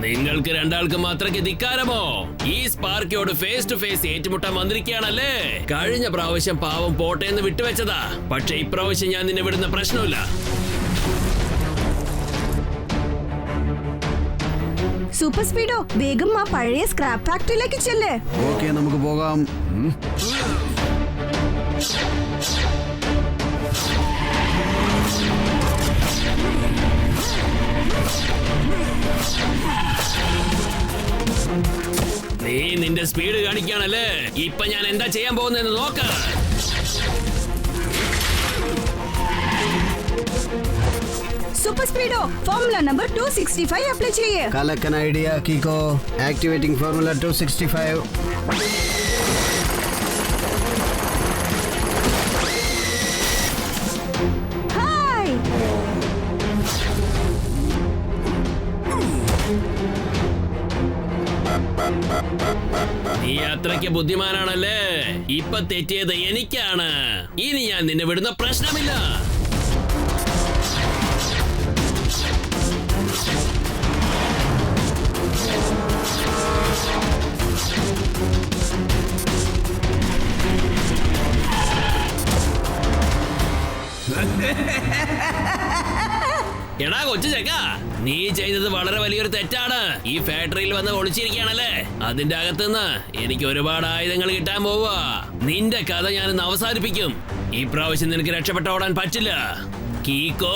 നിങ്ങൾക്ക് രണ്ടാൾക്ക് മാത്രക്ക് ധിക്കാരമോ? ഈ സ്പാർക്കിയോട് ഫേസ് ടു ഫേസ് ഏറ്റുമുട്ടാൻ വന്നിരിക്കുകയാണല്ലേ? കഴിഞ്ഞ പ്രാവശ്യം പാവം പോട്ടേന്ന് വിട്ടുവെച്ചതാ. പക്ഷെ ഇപ്രാവശ്യം ഞാൻ നിന്നെ വിടുന്ന പ്രശ്നമില്ല. സൂപ്പർ സ്പീഡോ, വേഗം ആ പഴയ സ്ക്രാപ്പ് ഫാക്ടറിയിലേക്ക് ചെല്ലേ. ഓക്കെ, നമുക്ക് പോകാം. നീ നിന്റെ സ്പീഡ് കാണിക്കുകയാണല്ലേ? ഇപ്പൊ ഞാൻ എന്താ ചെയ്യാൻ പോകുന്നതെന്ന് നോക്ക. സൂപ്പർ സ്പീഡോ, ഫോർമുല നമ്പർ 265 അപ്ലൈ ചെയ്യേ. കലക്കൻ ഐഡിയ കീക്കോ. Activating formula 265. ഹായ്. നീ അത്രയ്ക്ക് ബുദ്ധിമാനാണല്ലേ? ഇപ്പൊ തെറ്റിയത് എനിക്കാണ്. ഇനി ഞാൻ നിന്നെ വിടുന്ന പ്രശ്നമില്ല. എടാ കൊച്ചു ചെക്ക, നീ ചെയ്തത് വളരെ വലിയൊരു തെറ്റാണ്. ഈ ഫാക്ടറിയിൽ വന്ന് ഒളിച്ചിരിക്കുകയാണല്ലേ? അതിന്റെ അകത്തുനിന്ന് എനിക്ക് ഒരുപാട് ആയുധങ്ങൾ കിട്ടാൻ പോവാ. നിന്റെ കഥ ഞാനിന്ന് അവസാനിപ്പിക്കും. ഈ പ്രാവശ്യം നിനക്ക് രക്ഷപ്പെട്ട ഓടാൻ പറ്റില്ല കീക്കോ.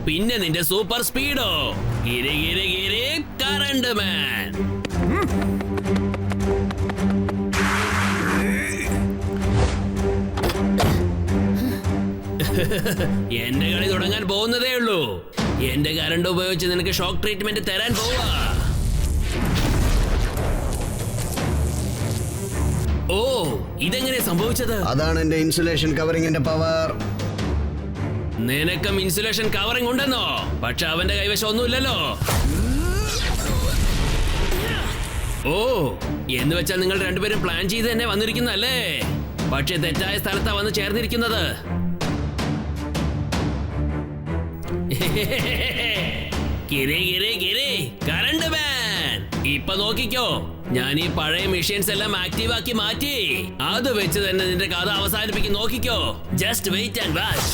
പിന്നെ നിന്റെ സൂപ്പർ സ്പീഡോ. കറണ്ട് മാൻ. എന്റെ കളി തുടങ്ങാൻ പോകുന്നതേ ഉള്ളൂ. എന്റെ കറണ്ട് ഉപയോഗിച്ച് നിനക്ക് ഷോക്ക് ട്രീറ്റ്മെന്റ് തരാൻ പോവാ. ഓ, ഇതെങ്ങനെ സംഭവിച്ചത്? അതാണ് എന്റെ ഇൻസുലേഷൻ കവറിംഗിന്റെ പവർ. നിനക്കും ഇൻസുലേഷൻ കവറിംഗ് ഉണ്ടെന്നോ? പക്ഷെ അവന്റെ കൈവശം ഒന്നുമില്ലല്ലോ. ഓ, എന്ന് വെച്ചാൽ നിങ്ങൾ രണ്ടുപേരും പ്ലാൻ ചെയ്ത് തന്നെ വന്നിരിക്കുന്നല്ലേ? പക്ഷെ തെറ്റായ സ്ഥലത്താ വന്ന് ചേർന്നിരിക്കുന്നത്. കറണ്ട് മാൻ, ഇപ്പൊ നോക്കിക്കോ. ഞാൻ ഈ പഴയ മെഷീൻസ് എല്ലാം ആക്റ്റീവ് ആക്കി മാറ്റി. അത് വെച്ച് തന്നെ നിന്റെ കഥ അവസാനിപ്പിക്കും. നോക്കിക്കോ. Just wait and watch.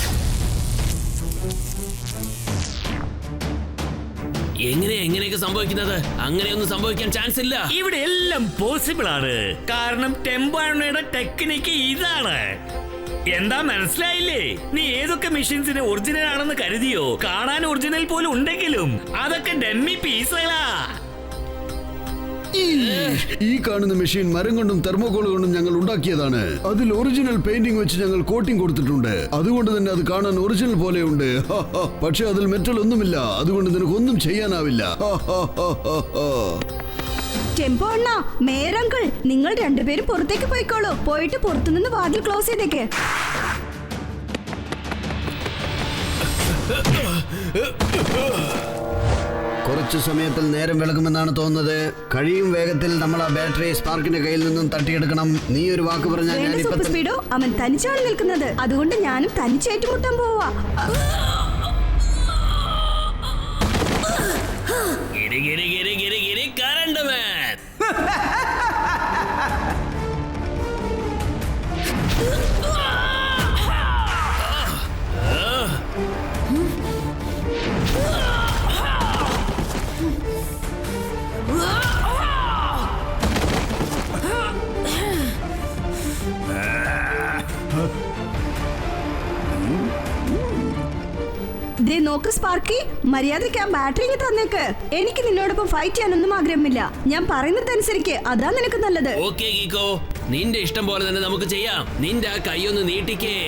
എങ്ങനെയൊക്കെ സംഭവിക്കുന്നത്? അങ്ങനെയൊന്നും സംഭവിക്കാൻ ചാൻസ് ഇല്ല. ഇവിടെ എല്ലാം പോസിബിൾ ആണ്. കാരണം ടെമ്പോയുടെ ടെക്നിക്ക് ഇതാണ്. എന്താ മനസ്സിലായില്ലേ? നീ ഏതൊക്കെ മെഷീൻസിന് ഒറിജിനൽ ആണെന്ന് കരുതിയോ? കാണാൻ ഒറിജിനൽ പോലും ഉണ്ടെങ്കിലും അതൊക്കെ ഡമ്മി പീസുകളാ. ഈ കാണുന്ന മെഷീൻ മരം കൊണ്ടും തെർമോകോൾ കൊണ്ടും ഞങ്ങൾ ഉണ്ടാക്കിയതാണ്. അതിൽ ഒറിജിനൽ പെയിന്റിംഗ് വെച്ച് ഞങ്ങൾ കോട്ടിംഗ് കൊടുത്തിട്ടുണ്ട്. അതുകൊണ്ട് തന്നെ അത് കാണാൻ ഒറിജിനൽ പോലെയുണ്ട്. പക്ഷെ അതിൽ മെറ്റൽ ഒന്നുമില്ല. അതുകൊണ്ട് നിനക്ക് ഒന്നും ചെയ്യാനാവില്ല. ടെമ്പോ അണ്ണ, മേയർ അങ്കിൾ, നിങ്ങൾ രണ്ടുപേരും പുറത്തേക്ക് പോയിക്കോളൂ. പോയിട്ട് പുറത്തുനിന്ന് വാതിൽ ക്ലോസ് ചെയ്തേക്ക്. കുറച്ചു സമയത്തിൽ നേരം വിളക്കുമെന്നാണ് തോന്നുന്നത്. കഴിയും വേഗത്തിൽ നമ്മൾ ആ ബാറ്ററി സ്പാർക്കിന്റെ കയ്യിൽ നിന്നും തട്ടിയെടുക്കണം. നീ ഒരു വാക്ക് പറഞ്ഞാൽ ഞാൻ സൂപ്പർ സ്പീഡോ, അവൻ തനിച്ചാണ് നിൽക്കുന്നത്. അതുകൊണ്ട് ഞാനും തനിച്ചേറ്റുമുട്ടാൻ പോവാ. കറണ്ട് മാൻ. ദേ നോക്ക് സ്പാർക്കി, മര്യാദയ്ക്ക് ആ ബാറ്ററി ഇങ്ങ് തന്നേക്ക്. എനിക്ക് നിന്നോടൊപ്പം ഫൈറ്റ് ചെയ്യാനൊന്നും ആഗ്രഹമില്ല. ഞാൻ പറയുന്നതനുസരിക്ക്, അതാ നിനക്ക് നല്ലത്. ഓക്കേ ഗീക്കോ, നിന്റെ ഇഷ്ടം പോലെ തന്നെ നമുക്ക് ചെയ്യാം. നിന്റെ ആ കൈയൊന്ന് നീട്ടിക്കേ.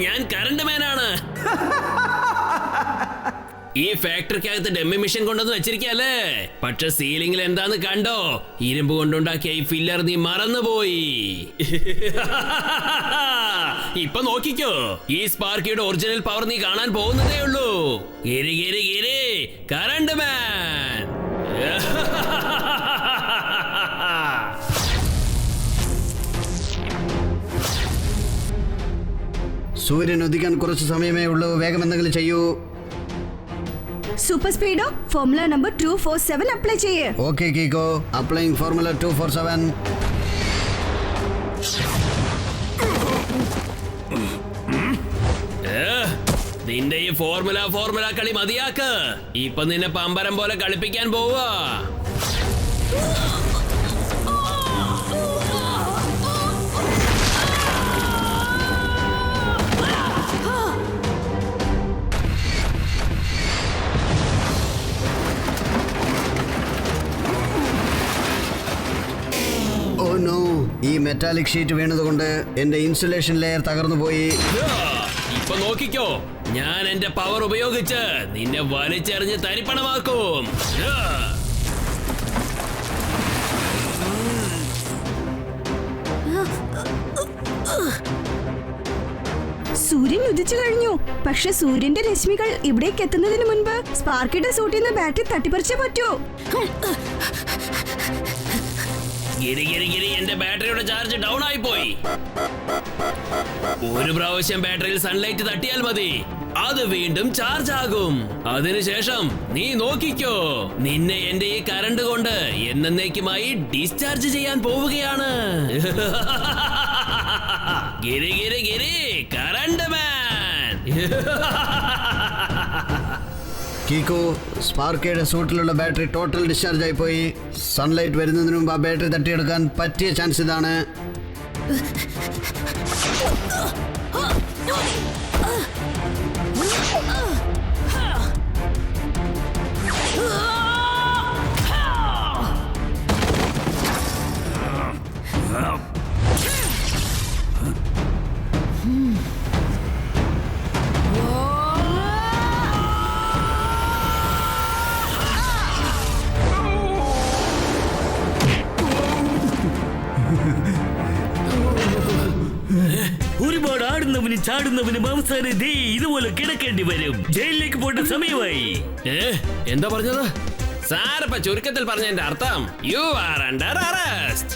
ഞാൻ കറണ്ട് മാനാണ്. ഈ ഫാക്ടറിക്കകത്ത് ഡെമ്മി മിഷൻ കൊണ്ടുവന്ന് വെച്ചിരിക്കല്ലേ. പക്ഷെ സീലിംഗിൽ എന്താന്ന് കണ്ടോ? ഇരുമ്പ് കൊണ്ടുണ്ടാക്കിയ ഈ ഫില്ലർ നീ മറന്നുപോയി. ഇപ്പൊ നോക്കിക്കോ, ഈ സ്പാർക്കിയുടെ ഒറിജിനൽ പവർ നീ കാണാൻ പോകുന്നതേ ഉള്ളൂ. Current man. സൂര്യൻ ഉദിക്കാൻ കുറച്ച് സമയമേ ഉള്ളൂ. വേഗം എന്തെങ്കിലും ചെയ്യൂ. സൂപ്പർ സ്പീഡോ ഫോർമുല നമ്പർ 247 അപ്ലൈ ചെയ്യേ. Okay Kicko, applying formula 247. നിന്റെ ഈ ഫോർമുല കളി മതിയാക്ക്. ഇപ്പൊ നിന്നെ പമ്പരം പോലെ കളിപ്പിക്കാൻ പോവാ. ഓ നോ, ഈ മെറ്റാലിക് ഷീറ്റ് വീണതുകൊണ്ട് എന്റെ ഇൻസുലേഷൻ ലെയർ തകർന്നു പോയി. ഇപ്പൊ നോക്കിക്കോ, ഞാൻ എന്റെ പവർ ഉപയോഗിച്ച് നിന്നെ വലിച്ചെറിഞ്ഞ് തരിപ്പണമാക്കും. സൂര്യൻ ഉദിച്ചു കഴിഞ്ഞു. പക്ഷെ സൂര്യന്റെ രശ്മികൾ ഇവിടേക്ക് എത്തുന്നതിന് മുൻപ് സ്പാർക്കിയുടെ സൂട്ടിൽ നിന്ന് ബാറ്ററി തട്ടിപ്പറിച്ചേ പറ്റൂ. എന്റെ ബാറ്ററിയുടെ ചാർജ് ഡൗൺ ആയി പോയി. ഒരു പ്രാവശ്യം ബാറ്ററിയിൽ സൺലൈറ്റ് തട്ടിയാൽ മതി, അത് വീണ്ടും ചാർജ് ആകും. അതിനുശേഷം നീ നോക്കിക്കോ, നിന്നെ എന്റെ ഈ കറണ്ട് കൊണ്ട് എന്നേക്കുമായി ഡിസ്ചാർജ് ചെയ്യാൻ പോവുകയാണ്. കറണ്ട് മാൻ. കീക്കോ, സ്പാർക്കയുടെ സൂട്ടിലുള്ള ബാറ്ററി ടോട്ടൽ ഡിസ്ചാർജ് ആയി പോയി. സൺലൈറ്റ് വരുന്നതിന് മുമ്പ് ആ ബാറ്ററി തട്ടിയെടുക്കാൻ പറ്റിയ ചാൻസ് ഇതാണ്. ഒരുപാട് ആടുന്നവനും ചാടുന്നവനും അവസാനം ദേ ഇതുപോലെ കിടക്കേണ്ടി വരും. ജയിലിലേക്ക് പോണ്ട സമയമായി. എന്താ പറഞ്ഞത്? സാറിപ്പ ചുരുക്കത്തിൽ പറഞ്ഞതിന്റെ അർത്ഥം യു ആർ അണ്ടർ അറസ്റ്റ്.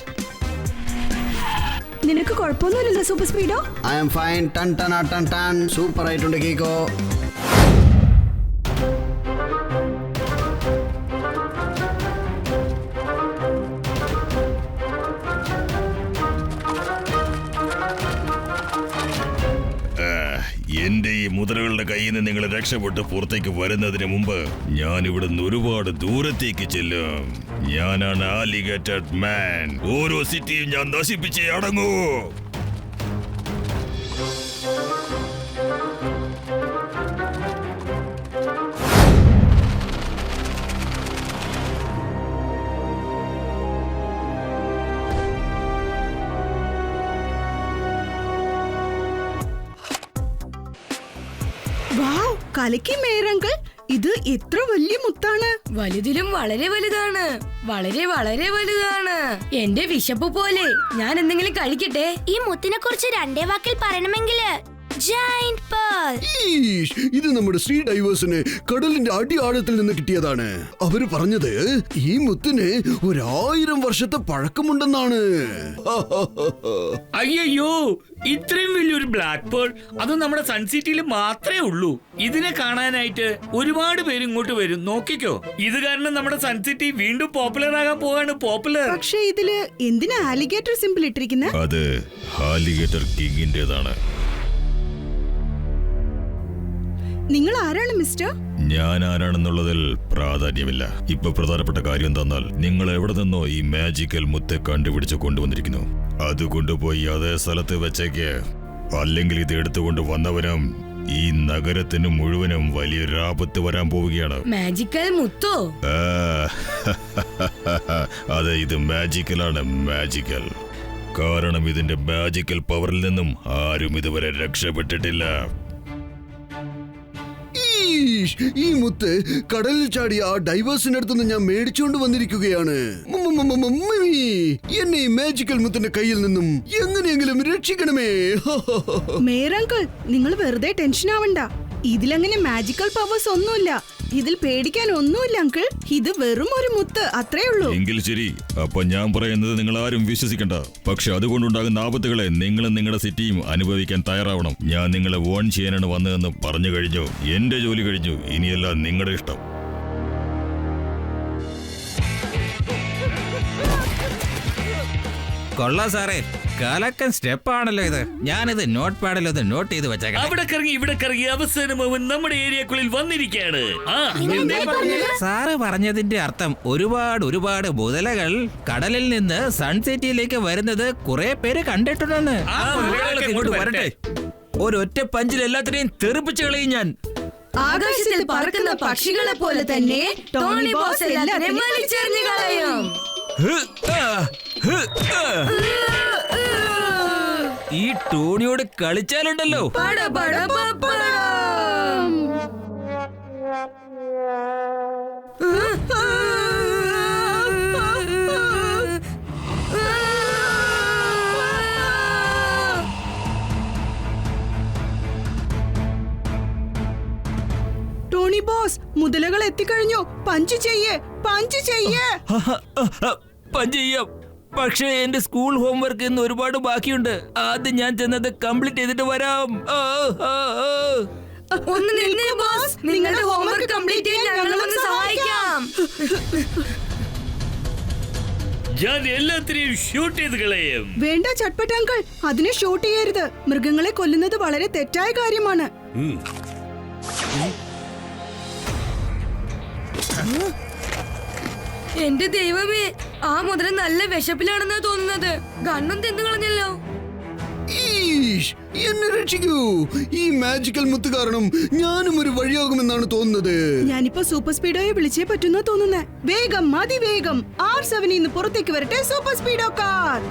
നിനക്ക് കുഴപ്പമൊന്നുമില്ലല്ലോ super speedo? I am fine. ടൺ ടൺ ആ ടൺ ടൺ. സൂപ്പർ ആയിട്ടുണ്ട് കീക്കോ. എന്റെ ഈ മുദ്രകളുടെ കയ്യിൽ നിന്ന് നിങ്ങൾ രക്ഷപ്പെട്ട് പുറത്തേക്ക് വരുന്നതിന് മുമ്പ് ഞാൻ ഇവിടുന്ന് ഒരുപാട് ദൂരത്തേക്ക് ചെല്ലും. ഞാനാണ് ആലിഗേറ്റഡ് മാൻ. ഓരോ സിറ്റിയും ഞാൻ നശിപ്പിച്ചേ അടങ്ങൂ. വാവ്, കലക്കി മേരങ്കൾ. ഇത് എത്ര വലിയ മുത്താണ്. വലുതിലും വളരെ വലുതാണ്. വളരെ വളരെ വലുതാണ്. എന്റെ വിശപ്പ് പോലെ. ഞാൻ എന്തെങ്കിലും കഴിക്കട്ടെ. ഈ മുത്തിനെ കുറിച്ച് രണ്ടേ വാക്കിൽ പറയണമെങ്കില് ജയന്റ് പേൾ. ഈഷ്, ഇത് നമ്മുടെ ശ്രീ ഡൈവേഴ്സിന് കടലിന്റെ അടിയാഴത്തിൽ നിന്ന് കിട്ടിയതാണ്. അവര് പറഞ്ഞത് ഈ മുത്തിന് 1000 വർഷത്തെ പഴക്കമുണ്ടെന്നാണ്. അയ്യോ, ഇത്രയും വലിയൊരു ബ്ലാക്ക് പേൾ അത് നമ്മുടെ സൺ സിറ്റിയിൽ മാത്രമേ ഉള്ളൂ. ഇതിനെ കാണാനായിട്ട് ഒരുപാട് പേര് ഇങ്ങോട്ട് വരും. നോക്കിക്കോ, ഇത് കാരണം നമ്മുടെ സൺ സിറ്റി വീണ്ടും പോപ്പുലർ ആകാൻ പോവാണ്. പോപ്പുലർ. പക്ഷേ ഇതില് എന്തിനാ ആലിഗേറ്റർ സിമ്പിൾ ഇട്ടിരിക്കുന്നത്? അത് ആലിഗേറ്റർ കിങ്ങിന്റേതാണ്. നിങ്ങൾ ആരാണ് മിസ്റ്റർ? ഞാൻ ആരാണെന്നുള്ളതിൽ പ്രാധാന്യമില്ല. ഇപ്പൊ പ്രധാനപ്പെട്ട കാര്യം തന്നാൽ നിങ്ങൾ എവിടെ നിന്നോ ഈ മാജിക്കൽ മുത്ത് കണ്ടുപിടിച്ച് കൊണ്ടുവന്നിരിക്കുന്നു. അത് കൊണ്ടുപോയി അതേ സ്ഥലത്ത് വെച്ചേക്ക്. അല്ലെങ്കിൽ ഇത് എടുത്തുകൊണ്ട് വന്നവനും ഈ നഗരത്തിന് മുഴുവനും വലിയൊരു ആപത്ത് വരാൻ പോവുകയാണ്. മാജിക്കൽ മുത്തോ? അതെ, ഇത് മാജിക്കലാണ്. മാജിക്കൽ. കാരണം ഇതിന്റെ മാജിക്കൽ പവറിൽ നിന്നും ആരും ഇതുവരെ രക്ഷപ്പെട്ടിട്ടില്ല. ഈഷ്, ഈ മുത്ത് കടലിൽ ചാടിയ ആ ഡൈവേഴ്സിന്റെ അടുത്തുനിന്ന് ഞാൻ മേടിച്ചുകൊണ്ട് വന്നിരിക്കുകയാണ്. എന്നെ ഈ മാജിക്കൽ മുത്തിന്റെ കയ്യിൽ നിന്നും എങ്ങനെയെങ്കിലും രക്ഷിക്കണമേ. മേയർ നിങ്ങൾ വെറുതെ ടെൻഷൻ ആവണ്ട. ഇതിലങ്ങനെ മാജിക്കൽ പവേഴ്സ് ഒന്നുമില്ല. ഇതിൽ പേടിക്കാൻ ഒന്നുമില്ല അങ്കിൾ. ഇത് വെറും ഒരു മുത്ത്, അത്രേ ഉള്ളൂ. എങ്കിൽ ശരി, അപ്പൊ ഞാൻ പറയുന്നത് നിങ്ങൾ ആരും വിശ്വസിക്കണ്ട. പക്ഷെ അതുകൊണ്ടുണ്ടാകുന്ന ആപത്തുകളെ നിങ്ങളും നിങ്ങളുടെ സിറ്റിയും അനുഭവിക്കാൻ തയ്യാറാവണം. ഞാൻ നിങ്ങളെ വോൺ ചെയ്യാനാണ് വന്നതെന്ന് പറഞ്ഞു കഴിഞ്ഞു. എന്റെ ജോലി കഴിഞ്ഞു. ഇനിയെല്ലാം നിങ്ങളുടെ ഇഷ്ടം. കൊള്ളാം സാറേ, കലക്കൻ സ്റ്റെപ്പാണല്ലോ ഇത്. ഞാനിത് നോട്ട് പാഡിലൊന്ന് നോട്ട് ചെയ്ത് വെച്ചേക്കാം. അവിടെ കറങ്ങി ഇവിടെ കറങ്ങി അവസാനം അവൻ നമ്മുടെ ഏരിയക്കുള്ളിൽ വന്നിരിക്കുകയാണ്. സാറ് പറഞ്ഞതിന്റെ അർത്ഥം ഒരുപാട് മുതലകൾ കടലിൽ നിന്ന് സൺ സിറ്റിയിലേക്ക് വരുന്നത് കുറെ പേര് കണ്ടിട്ടുണ്ടെന്ന്. ഇങ്ങോട്ട് വരട്ടെ, ഒരൊറ്റ പഞ്ചിൽ എല്ലാത്തിനെയും തെറിപ്പിച്ചു കളയും ഞാൻ. ആകാശത്തിൽ പറക്കുന്ന പക്ഷികളെ പോലെ തന്നെ ടോണി ബോസ് എല്ലാവരെയും വലിച്ചെറിഞ്ഞു കളയും. ഈ ടോണിയോട് കളിച്ചാലുണ്ടല്ലോ. ടോണി ബോസ്, മുതലകൾ എത്തിക്കഴിഞ്ഞു. പഞ്ച് ചെയ്യേ. പഞ്ച് ചെയ്യാം. പക്ഷേ എന്റെ സ്കൂൾ ഹോംവർക്ക് ഇന്ന് ഒരുപാട് ബാക്കിയുണ്ട്. ആദ്യം ഞാൻ ചെന്നത് കംപ്ലീറ്റ് ചെയ്തിട്ട് വരാം. ഒന്ന് നിന്നേ ബോസ്, നിങ്ങളുടെ ഹോംവർക്ക് കംപ്ലീറ്റ് ചെയ്യാൻ ഞങ്ങളൊന്ന് സഹായിക്കാം. ഞാൻ എല്ലാത്തിനെയും ഷൂട്ട് ചെയ്ത് കളയും. വേണ്ട ചട്പട്ട് അങ്കിൾ, അതിനെ ഷൂട്ട് ചെയ്യരുത്. മൃഗങ്ങളെ കൊല്ലുന്നത് വളരെ തെറ്റായ കാര്യമാണ്. എന്റെ ദൈവമേ, ആ മുതല നല്ല വിശപ്പിലാണെന്നാ തോന്നുന്നത്. ഗണ്ണും തിന്നു കളഞ്ഞല്ലോ. ഈഷ്, എന്നെ രക്ഷിക്കൂ. ഈ മാജിക്കൽ മുത്ത് കാരണം ഞാനും ഒരു വഴിയാകുമെന്നാണ് തോന്നുന്നത്. ഞാനിപ്പോ സൂപ്പർ സ്പീഡോയെ വിളിച്ചേ പറ്റുന്ന തോന്നുന്നേ. വേഗം, അതിവേഗം R7 നിന്ന് പുറത്തേക്ക് വരട്ടെ സൂപ്പർ സ്പീഡോ കാർ.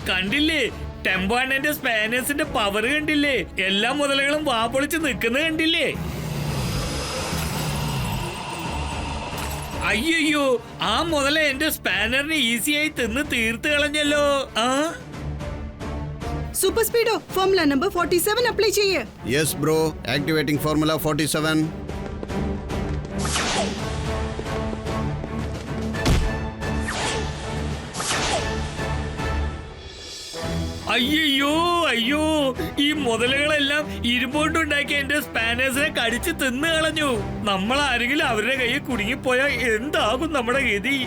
കണ്ടില്ലേ, ടെമ്പാനന്റെ സ്പാനേഴ്സിന്റെ പവർ കണ്ടില്ലേ? എല്ലാ മുതലകളും വാപ്പൊളിച്ച് നിൽക്കുന്നത് കണ്ടില്ലേ? അയ്യോ, ആ മുതല എന്റെ സ്പാനറിനെ ഈസിയായി തിന്ന് തീർത്ത് കളഞ്ഞല്ലോ. സൂപ്പർ സ്പീഡോ, ഫോർമുല നമ്പർ 47 അപ്ലൈ ചെയ്യേ. Yes bro, activating formula 47. അയ്യോ, ഈ മുതലകളെല്ലാം ഇരുമ്പോണ്ടുണ്ടാക്കി എന്റെ സ്പാനേഴ്സിനെ കടിച്ച് തിന്നു കളഞ്ഞു. നമ്മൾ ആരെങ്കിലും അവരുടെ കയ്യിൽ കുടുങ്ങിപ്പോയാൽ എന്താകും നമ്മുടെ ഗതി?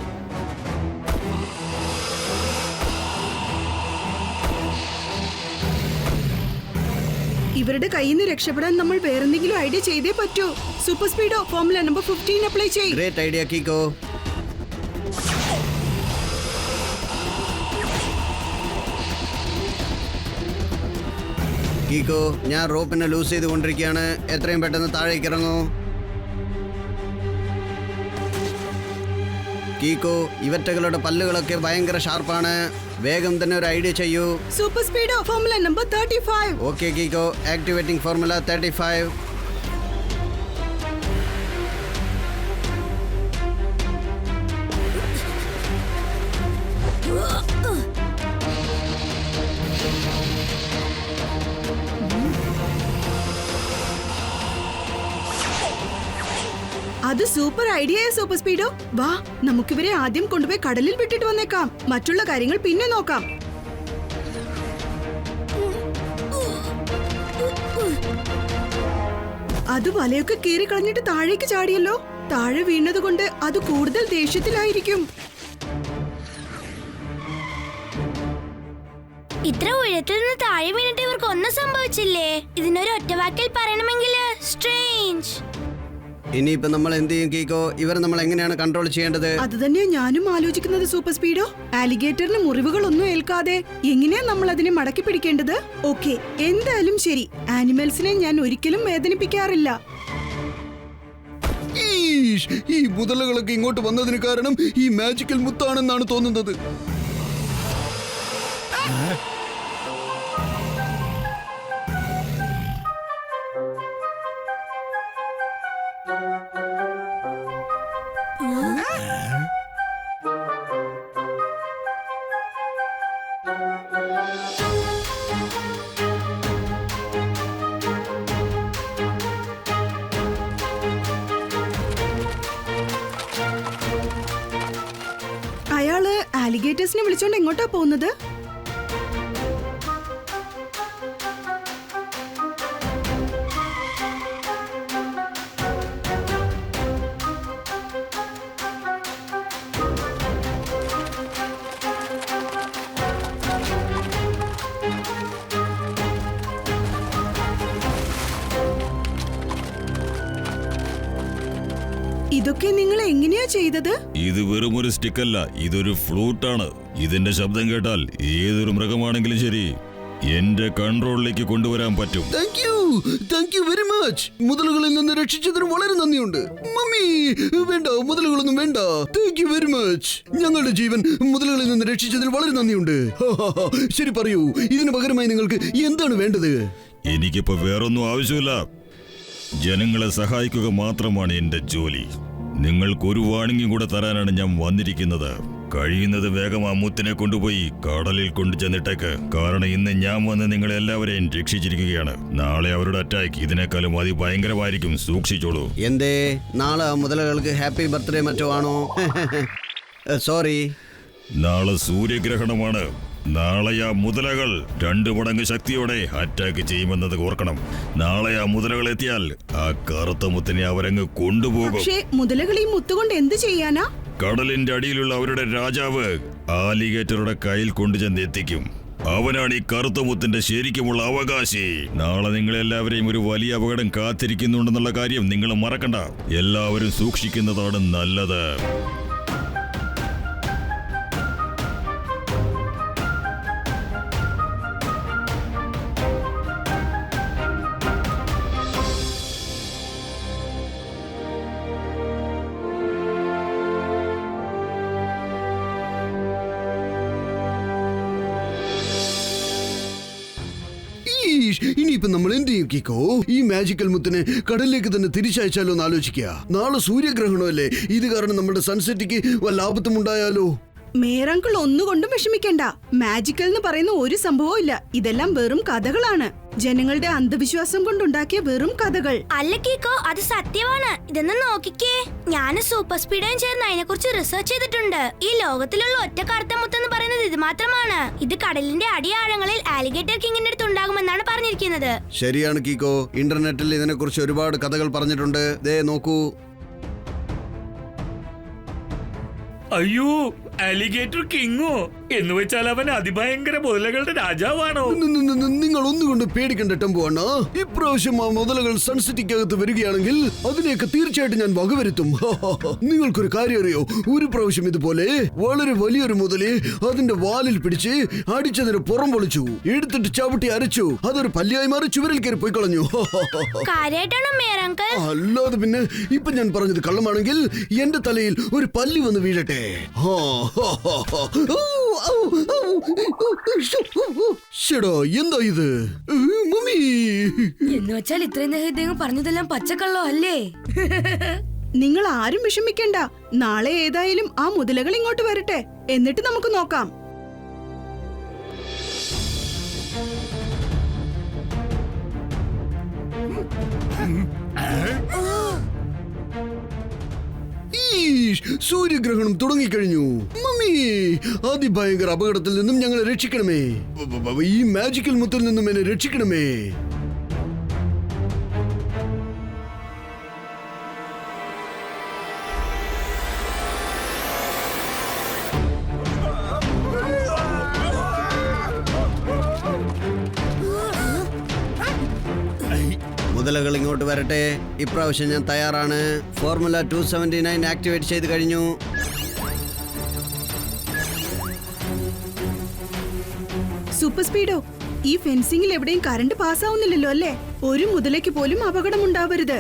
ഇവരുടെ കയ്യിൽ നിന്ന് രക്ഷപ്പെടാൻ നമ്മൾ വേറെന്തെങ്കിലും ഐഡിയ ചെയ്തേ പറ്റൂ. സൂപ്പർ സ്പീഡോ, ഫോർമുല നമ്പർ 15 അപ്ലൈ ചെയ്യ്. Great idea Kicko. കീക്കോ, ഞാൻ റോപ്പിനെ ലൂസ് ചെയ്തുകൊണ്ടിരിക്കുകയാണ്. എത്രയും പെട്ടെന്ന് താഴേക്ക് ഇറങ്ങൂ. കീക്കോ, ഇവറ്റകളുടെ പല്ലുകളൊക്കെ ഭയങ്കര ഷാർപ്പാണ്. വേഗം തന്നെ ഒരു ഐഡിയ ചെയ്യൂ. Super സ്പീഡോ formula number 35. Okay കീക്കോ, activating formula 35. അത് സൂപ്പർ ഐഡിയ സൂപ്പർ സ്പീഡോ. വാ, നമുക്കിവരെ ആദ്യം കൊണ്ടുപോയി കടലിൽ വിട്ടിട്ട് വന്നേക്കാം. മറ്റുള്ള കാര്യങ്ങൾ പിന്നെ നോക്കാം. അത് വലയൊക്കെ കീറി കളഞ്ഞിട്ട് താഴേക്ക് ചാടിയല്ലോ. താഴെ വീണതുകൊണ്ട് അത് കൂടുതൽ ദേഷ്യത്തിലായിരിക്കും. ഇത്ര ഉയരത്തിൽ നിന്ന് താഴെ വീണിട്ട് ഇവർക്ക് ഒന്നും സംഭവിച്ചില്ലേ? ഇതിനൊരു ഒറ്റവാക്കിൽ പറയണമെങ്കിൽ സ്ട്രേഞ്ച്. ഇനിയിപ്പോ നമ്മൾ എന്ത് ചെയ്യും കീക്കോ? ഇവർ നമ്മൾ എങ്ങനെയാണ് കൺട്രോൾ ചെയ്യേണ്ടത്? അത് തന്നെയാ ഞാനും ആലോചിക്കുന്നത് സൂപ്പർ സ്പീഡോ. ആലിഗേറ്ററിന് മുറിവുകളൊന്നും ഏൽക്കാതെ എങ്ങനെയാ നമ്മൾ അതിനെ മടക്കി പിടിക്കേണ്ടത്? ഓക്കെ, എന്തായാലും ശരി. ആനിമൽസിനെ ഞാൻ ഒരിക്കലും വേദനിപ്പിക്കാറില്ല. ഈ മുതലകളൊക്കെ ഇങ്ങോട്ട് വന്നതിന് കാരണം ഈ മാജിക്കൽ മുത്താണെന്നാണ് തോന്നുന്നത്. അയാള് ആലിഗേറ്റേഴ്സിനെ വിളിച്ചോണ്ട് എങ്ങോട്ടാ പോകുന്നത്? ഇതൊക്കെ നിങ്ങൾ എങ്ങനെയാ ചെയ്തത്? ഇത് വെറും ഒരു സ്റ്റിക്കല്ല, ഇതൊരു ഫ്ലൂട്ടാണ്. ഇതിന്റെ ശബ്ദം കേട്ടാൽ ഏതൊരു മൃഗമാണെങ്കിലും ശരി എന്റെ കൺട്രോളിലേക്ക് കൊണ്ടുവരാൻ പറ്റും. Thank you very much. മുതലുകളിൽ നിന്ന് രക്ഷിച്ചതിന് വളരെ നന്ദിയുണ്ട്. മമ്മി, വേണ്ട, മുതലുകളൊന്നും വേണ്ട. Thank you very much. ഞങ്ങളുടെ ജീവൻ മുതലുകളിൽ നിന്ന് രക്ഷിച്ചതിന് വളരെ നന്ദിയുണ്ട്. ശരി, പറയൂ, ഇതിന് പകരമായി നിങ്ങൾക്ക് എന്താണ് വേണ്ടത്? എനിക്കിപ്പോ വേറൊന്നും ആവശ്യമില്ല. ജനങ്ങളെ സഹായിക്കുക മാത്രമാണ് എന്റെ ജോലി. നിങ്ങൾക്കൊരു വാണിംഗും കൂടെ തരാനാണ് ഞാൻ വന്നിരിക്കുന്നത്. കഴിയുന്നത് വേഗം ആ മുത്തിനെ കൊണ്ടുപോയി കടലിൽ കൊണ്ടു ചെന്നിട്ടേക്ക്. കാരണം ഇന്ന് ഞാൻ വന്ന് നിങ്ങളെല്ലാവരെയും രക്ഷിച്ചിരിക്കുകയാണ്. നാളെ അവരുടെ അറ്റാക്ക് ഇതിനേക്കാളും അതിഭയങ്കരമായിരിക്കും. സൂക്ഷിച്ചോളൂ. എന്തേ, നാളെ മുതലകൾക്ക് ഹാപ്പി ബർത്ത്ഡേ മറ്റോ ആണോ? സോറി. നാളെ സൂര്യഗ്രഹണമാണ്. നാളെ ആ മുതലകൾ 2 മടങ്ങ് ശക്തിയോടെ അറ്റാക്ക് ചെയ്യുമെന്നത് ഓർക്കണം. നാളെ ആ മുതലകൾ എത്തിയാൽ ആ കറുത്ത മുത്തിനെ അവരങ്ങ് കൊണ്ടുപോകും. പക്ഷേ മുതലകൾ ഈ മുത്തുകൊണ്ട് എന്ത് ചെയ്യാനാ? കടലിന്റെ അടിയിലുള്ള അവരുടെ രാജാവ് ആലിഗേറ്ററുടെ കയ്യിൽ കൊണ്ടുചെന്ന് എത്തിക്കും. അവനാണ് ഈ കറുത്ത മുത്തിന്റെ ശരിക്കുമുള്ള അവകാശി. നാളെ നിങ്ങളെല്ലാവരെയും ഒരു വലിയ അപകടം കാത്തിരിക്കുന്നുണ്ടെന്നുള്ള കാര്യം നിങ്ങൾ മറക്കണ്ട. എല്ലാവരും സൂക്ഷിക്കുന്നതാണ് നല്ലത്. ഇനിയിപ്പോ നമ്മൾ എന്ത് ചെയ്യും കീക്കോ? ഈ മാജിക്കൽ മുത്തിനെ കടലിലേക്ക് തന്നെ തിരിച്ചയച്ചാലോ എന്ന് ആലോചിക്കുക. നാളെ സൂര്യഗ്രഹണമല്ലേ, ഇത് കാരണം നമ്മുടെ സൺസെറ്റിക്ക് വല്ല ആപത്തും ഉണ്ടായാലോ? മേറങ്കിൾ ഒന്നുകൊണ്ടും വിഷമിക്കണ്ട. മാജിക്കൽ എന്ന് പറയുന്ന ഒരു സംഭവവും ഇല്ല. ഇതെല്ലാം വെറും കഥകളാണ്. ജനങ്ങളുടെ അന്ധവിശ്വാസം കൊണ്ടുണ്ടാക്കിയ വെറും കഥകൾ. അല്ല കീക്കോ, അത് സത്യമാണ്. ഇതൊന്ന് നോക്കിക്കേ. ഞാൻ സൂപ്പർ സ്പീഡും ചേർന്ന് അതിനെ കുറിച്ച് റിസർച്ച് ചെയ്തിട്ടുണ്ട്. ഈ ലോകത്തിലുള്ള ഒറ്റ കറുത്ത മുത്തെന്ന് പറയുന്നത് ഇത് മാത്രമാണ്. ഇത് കടലിന്റെ അടിയാഴങ്ങളിൽ ആലിഗേറ്റർ കിങ്ങിന്റെ അടുത്ത് ഉണ്ടാകുമെന്നാണ് പറഞ്ഞിരിക്കുന്നത്. ശരിയാണ് കീക്കോ, ഇന്റർനെറ്റിൽ ഇതിനെക്കുറിച്ച് ഒരുപാട് കഥകൾ പറഞ്ഞിട്ടുണ്ട്. ദേ നോക്കൂ. അയ്യോ, അലിഗേറ്റർ കിങ്ങോ? എന്ന് വെച്ചാൽ അവൻ അതിഭയങ്കര മുതലകളുടെ രാജാവാണോ? നിങ്ങൾ ഒന്നുകൊണ്ട് പേടിക്കണ്ട ടെമ്പോ അണ്ണ. ഇപ്രാവശ്യം ആ മുതലകൾ സൺസിറ്റിക്കകത്ത് വരികയാണെങ്കിൽ അതിനെയൊക്കെ തീർച്ചയായിട്ടും ഞാൻ വകവരുത്തും. നിങ്ങൾക്കൊരു കാര്യം അറിയോ, ഒരു പ്രാവശ്യം ഇതുപോലെ വളരെ വലിയൊരു മുതല് അതിന്റെ വാലിൽ പിടിച്ച് അടിച്ചതിന് പുറം പൊളിച്ചു, എടുത്തിട്ട് ചവിട്ടി അരച്ചു. അതൊരു പല്ലിയായി മാറി ചുവരിൽ കയറി പോയി കളഞ്ഞു. കാര്യായിട്ടാണോ മേയർ അങ്കിൾ? അല്ലാതെ പിന്നെ ഇപ്പൊ ഞാൻ പറഞ്ഞത് കള്ളമാണെങ്കിൽ എന്റെ തലയിൽ ഒരു പല്ലി വന്ന് വീഴട്ടെ. എന്താ ഇത് മമ്മി? എന്ന് വെച്ചാൽ ഇത്രയും നേരം ഇദ്ദേഹം പറഞ്ഞതെല്ലാം പച്ചക്കള്ളോ അല്ലേ? നിങ്ങൾ ആരും വിഷമിക്കണ്ട. നാളെ ഏതായാലും ആ മുതലകൾ ഇങ്ങോട്ട് വരട്ടെ, എന്നിട്ട് നമുക്ക് നോക്കാം. സൂര്യഗ്രഹണം തുടങ്ങിക്കഴിഞ്ഞു മമ്മി. അതിഭയങ്കര അപകടത്തിൽ നിന്നും ഞങ്ങളെ രക്ഷിക്കണമേ. ഈ മാജിക്കൽ മുത്തിൽ നിന്നും എന്നെ രക്ഷിക്കണമേ. മുതലകൾ ഇങ്ങോട്ട് വരട്ടെ. ഇപ്രാവശ്യം ഞാൻ തയ്യാറാണ്. ഫോർമുല 279 ആക്ടിവേറ്റ് ചെയ്ത് കഴിഞ്ഞു. സൂപ്പർ സ്പീഡോ, ഈ ഫെൻസിംഗിൽ എവിടെയും കറണ്ട് പാസ്സാവുന്നില്ലല്ലോ അല്ലേ? ഒരു മുതലയ്ക്ക് പോലും അപകടം ഉണ്ടാവരുത്.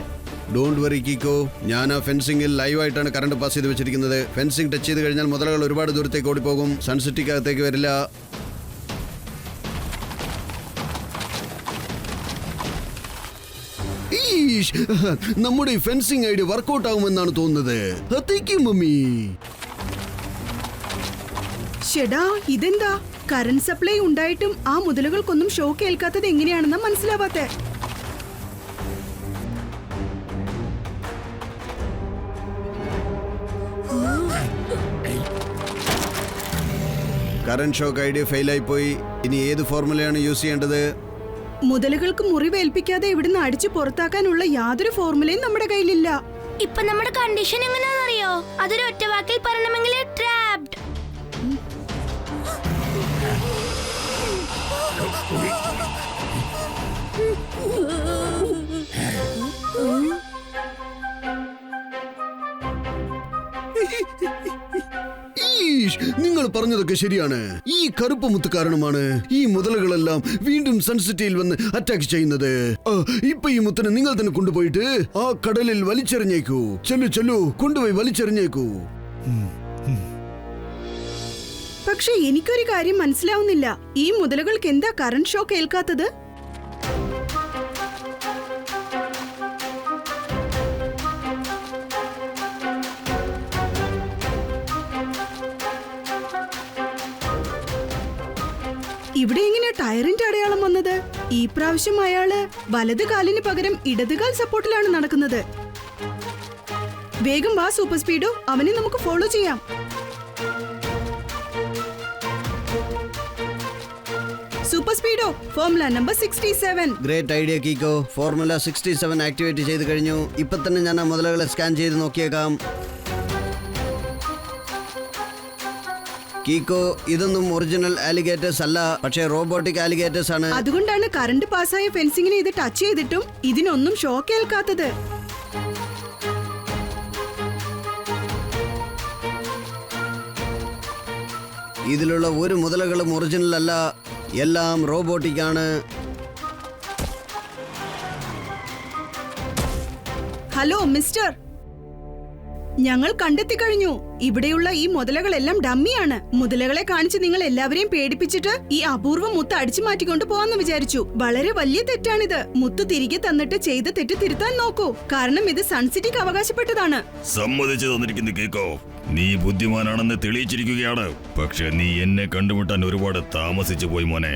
ഡോണ്ട് വറി കീക്കോ, ഞാൻ ആ ഫെൻസിംഗിൽ ലൈവായിട്ടാണ് കറണ്ട് പാസ് ചെയ്ത് വെച്ചിരിക്കുന്നത്. ഫെൻസിംഗ് ടച്ച് ചെയ്ത് കഴിഞ്ഞാൽ മുതലകൾ ഒരുപാട് ദൂരത്തേക്ക് ഓടിപ്പോകും, സൺസിറ്റിക്കകത്തേക്ക് വരില്ല. നമ്മുടെ ഈ ഫെൻസിംഗ് ഐഡിയ വർക്കൗട്ട് ആകുമെന്നാണ് തോന്നുന്നത്. മമ്മി ഷെടാ, ഇതെന്താ? കറണ്ട് സപ്ലൈ ഉണ്ടായിട്ടും ആ മുതലുകൾക്കൊന്നും ഷോക്ക് ഏൽക്കാത്തത് എങ്ങനെയാണെന്ന് മനസ്സിലാവാത്തെ. കറണ്ട് ഷോക്ക് ഐഡിയ ഫെയിലായി പോയി. ഇനി ഏത് ഫോർമുലയാണ് യൂസ് ചെയ്യേണ്ടത്? മുതലുകൾക്ക് മുറിവേൽപ്പിക്കാതെ ഇവിടുന്ന് അടിച്ചു പുറത്താക്കാനുള്ള യാതൊരു ഫോർമുലയും നമ്മുടെ കയ്യിലില്ല. ഇപ്പൊ നമ്മുടെ കണ്ടീഷൻ എങ്ങനെയാണെന്നറിയോ? അതൊരു ഒറ്റ വാക്കിൽ പറയണമെങ്കിൽ ട്രാപ്ഡ്. നിങ്ങൾ പറഞ്ഞതൊക്കെ ശരിയാണ്. ഈ കറുപ്പ് മുത്ത് കാരണമാണ് ഈ മുതലകളെല്ലാം വീണ്ടും സൺസിറ്റിയിൽ വന്ന് അറ്റാക്ക് ചെയ്യുന്നത്. ഇപ്പൊ ഈ മുത്തിനെ നിങ്ങൾ തന്നെ കൊണ്ടുപോയിട്ട് ആ കടലിൽ വലിച്ചെറിഞ്ഞേക്കൂ. ചെല്ലു കൊണ്ടുപോയി വലിച്ചെറിഞ്ഞേക്കൂ. പക്ഷെ എനിക്കൊരു കാര്യം മനസ്സിലാവുന്നില്ല. ഈ മുതലുകൾക്ക് എന്താ കറണ്ട് ഷോക്ക് ഏൽക്കാത്തത്? ഇവിടെ എങ്ങനെ ടയറിന്റെ അടയാളം വന്നത്? ഈ പ്രാവശ്യം അയാള് വലത് കാലിന് പകരം ഇടതുകാൽ സപ്പോർട്ടിലാണ് നടക്കുന്നത്. വേഗം വാ സൂപ്പർ സ്പീഡോ, അവനെ നമുക്ക് ഫോളോ ചെയ്യാം. Super സ്പീഡോ, formula number 67. Great idea Kicko. Formula 67 activate ചെയ്ത് കഴിഞ്ഞു. ഇപ്പൊ തന്നെ ഞാൻ ആ മുതലകളെ സ്കാൻ ചെയ്ത് നോക്കിയേക്കാം. കീക്കോ, ഇതൊന്നും ഒറിജിനൽ ആലിഗേറ്റേഴ്സ് അല്ല, പക്ഷേ റോബോട്ടിക് ആലിഗേറ്റേഴ്സ് ആണ്. അതുകൊണ്ടാണ് കറണ്ട് പാസ്സായ ഫെൻസിങ്ങിനെ ഇത് ടച്ച് ചെയ്തിട്ടും ഇതിനൊന്നും ഷോക്ക് ഏൽക്കാത്തത്. ഇതിലുള്ള ഒരു മുതലകളും ഒറിജിനൽ അല്ല, എല്ലാം റോബോട്ടിക് ആണ്. ഹലോ മിസ്റ്റർ, ഞങ്ങൾ കണ്ടെത്തി കഴിഞ്ഞു. ഇവിടെയുള്ള ഈ മുതലകളെല്ലാം ഡമ്മിയാണ്. മുതലകളെ കാണിച്ച് നിങ്ങൾ എല്ലാവരെയും പേടിപ്പിച്ചിട്ട് ഈ അപൂർവ മുത്ത് അടിച്ചു മാറ്റിക്കൊണ്ട് പോവാന്ന് വിചാരിച്ചു. വളരെ വലിയ തെറ്റാണിത്. മുത്ത് തിരികെ തന്നിട്ട് ചെയ്ത തെറ്റ് തിരുത്താൻ നോക്കൂ. കാരണം ഇത് സൺസിറ്റിക്ക് അവകാശപ്പെട്ടതാണ്. സമ്മതിച്ചു തന്നിരിക്കുന്നു കേക്കോ. നീ ബുദ്ധിമാനാണെന്ന് തെളിയിച്ചിരിക്കുകയാണ്. പക്ഷെ നീ എന്നെ കണ്ടുമുട്ടാൻ ഒരുപാട് താമസിച്ചു പോയി മോനെ.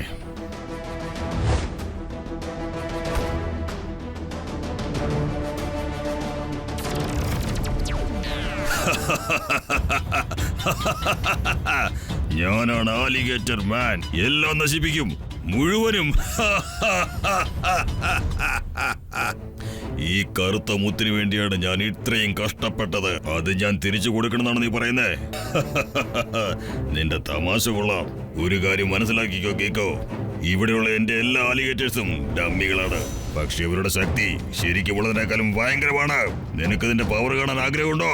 ഞാനാണ് ആലിഗേറ്റർ മാൻ. എല്ലാം നശിപ്പിക്കും, മുഴുവനും. ഈ കറുത്ത മുത്തിന് വേണ്ടിയാണ് ഞാൻ ഇത്രയും കഷ്ടപ്പെട്ടത്. അത് ഞാൻ തിരിച്ചു കൊടുക്കണമെന്നാണ് നീ പറയുന്നേ? നിന്റെ തമാശ കൊള്ളാം. ഒരു കാര്യം മനസ്സിലാക്കിക്കോ കേക്കോ, ഇവിടെയുള്ള എന്റെ എല്ലാ ആലിഗേറ്റേഴ്സും ഡമ്മികളാണ്. പക്ഷെ ഇവരുടെ ശക്തി ശരിക്കും ഉള്ളതിനേക്കാളും ഭയങ്കരമാണ്. നിനക്ക് ഇതിന്റെ പവർ കാണാൻ ആഗ്രഹമുണ്ടോ?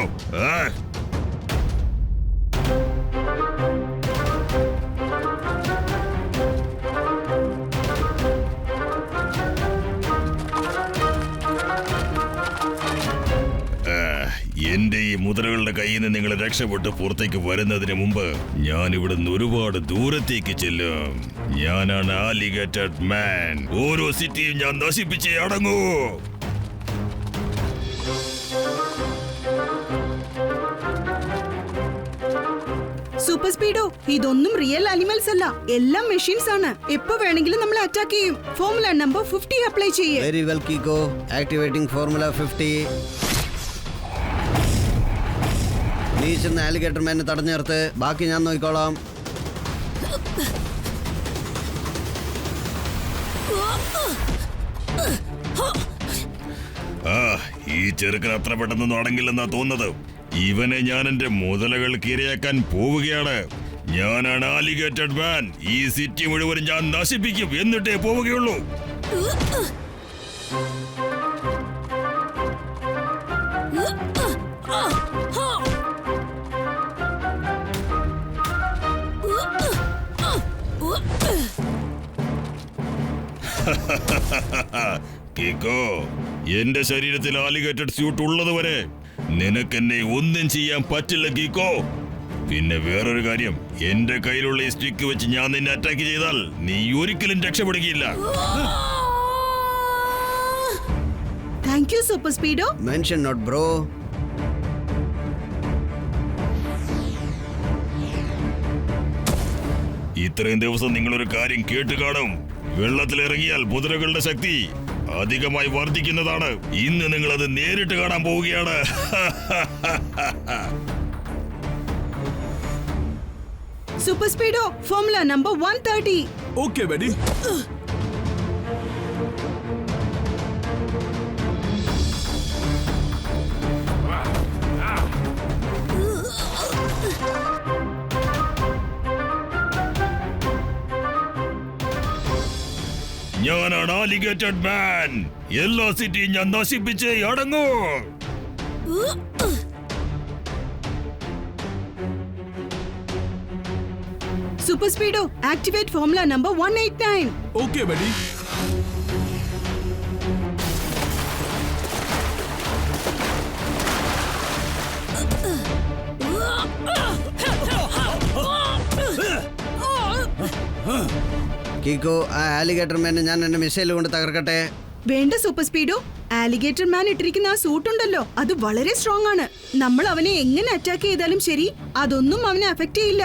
എന്റെ ഈ മുദ്രകളുടെ കയ്യിൽ നിന്ന് നിങ്ങൾ രക്ഷപ്പെട്ട് പുറത്തേക്ക് വരുന്നതിന് മുമ്പ് ഞാൻ ഇവിടുന്ന് ഒരുപാട് ദൂരത്തേക്ക് ചെല്ലും. ഞാനാണ് ആലിഗേറ്റഡ് മാൻ. ഓരോ സിറ്റിയും ഞാൻ നശിപ്പിച്ചേ അടങ്ങൂ. സൂപ്പർ സ്പീഡോ, ഇതൊന്നും റിയൽ അനിമൽസ് അല്ല, എല്ലാം മെഷീൻസ് ആണ്. എപ്പോ വേണമെങ്കിലും നമ്മളെ അറ്റാക്ക് ചെയ്യും. ഫോർമുല നമ്പർ 50 അപ്ലൈ ചെയ്യേ. Very well Kicko, activating formula 50. നീ ചെന്ന് ആലിഗേറ്റർ മാനെ തടഞ്ഞു നിർത്ത്, ബാക്കി ഞാൻ നോക്കിക്കോളാം. ഈ ചെറുക്കൻ അത്ര പെട്ടെന്നൊന്നും അടങ്ങില്ലെന്നാ തോന്നുന്നത്. ഇവനെ ഞാൻ എന്റെ മുതലകൾ ഇരയാക്കാൻ പോവുകയാണ്. ഞാനാണ് ആലിഗേറ്റഡ് മാൻ. ഈ സിറ്റി മുഴുവൻ ഞാൻ നശിപ്പിക്കും, എന്നിട്ടേ പോവുകയുള്ളൂ. കേക്കോ, എന്റെ ശരീരത്തിൽ ആലിഗേറ്റഡ് സ്യൂട്ട് ഉള്ളതുവരെ നിനക്കെന്നെ ഒന്നും ചെയ്യാൻ പറ്റില്ല കീക്കോ. പിന്നെ വേറൊരു കാര്യം, എന്റെ കയ്യിലുള്ള ഈ സ്റ്റിക്ക് വെച്ച് ഞാൻ നിന്നെ അറ്റാക്ക് ചെയ്താൽ നീ ഒരിക്കലും രക്ഷപ്പെടുകയില്ല. Thank you super speedo. Mention not bro. ഇത്രയും ദിവസം നിങ്ങളൊരു കാര്യം കേട്ട് കാണും. വെള്ളത്തിലിറങ്ങിയാൽ കുതിരകളുടെ ശക്തി അധികമായി വർദ്ധിക്കുന്നതാണ്. ഇന്ന് നിങ്ങൾ അത് നേരിട്ട് കാണാൻ പോവുകയാണ്. Super സ്പീഡോ, formula number 130. Okay buddy. ഞാനാണ് ആലിഗേറ്റഡ് മാൻ. എല്ലാ സിറ്റിയും ഞാൻ നശിപ്പിച്ചേ അടങ്ങൂ. Super speedo, activate formula number 189. Okay buddy. Kicko, ആ ആലിഗേറ്റർ മാനെ ഞാൻ എന്റെ മിസൈൽ കൊണ്ട് തകർക്കട്ടെ? വേണ്ട സൂപ്പർ സ്പീഡോ, ആലിഗേറ്റർ മാൻ ഇട്ടിരിക്കുന്ന ആ സൂട്ട് ഉണ്ടല്ലോ, അത് വളരെ സ്ട്രോങ് ആണ്. നമ്മൾ അവനെ എങ്ങനെ അറ്റാക്ക് ചെയ്താലും ശരി, അതൊന്നും അവനെ അഫക്റ്റ് ചെയ്യില്ല.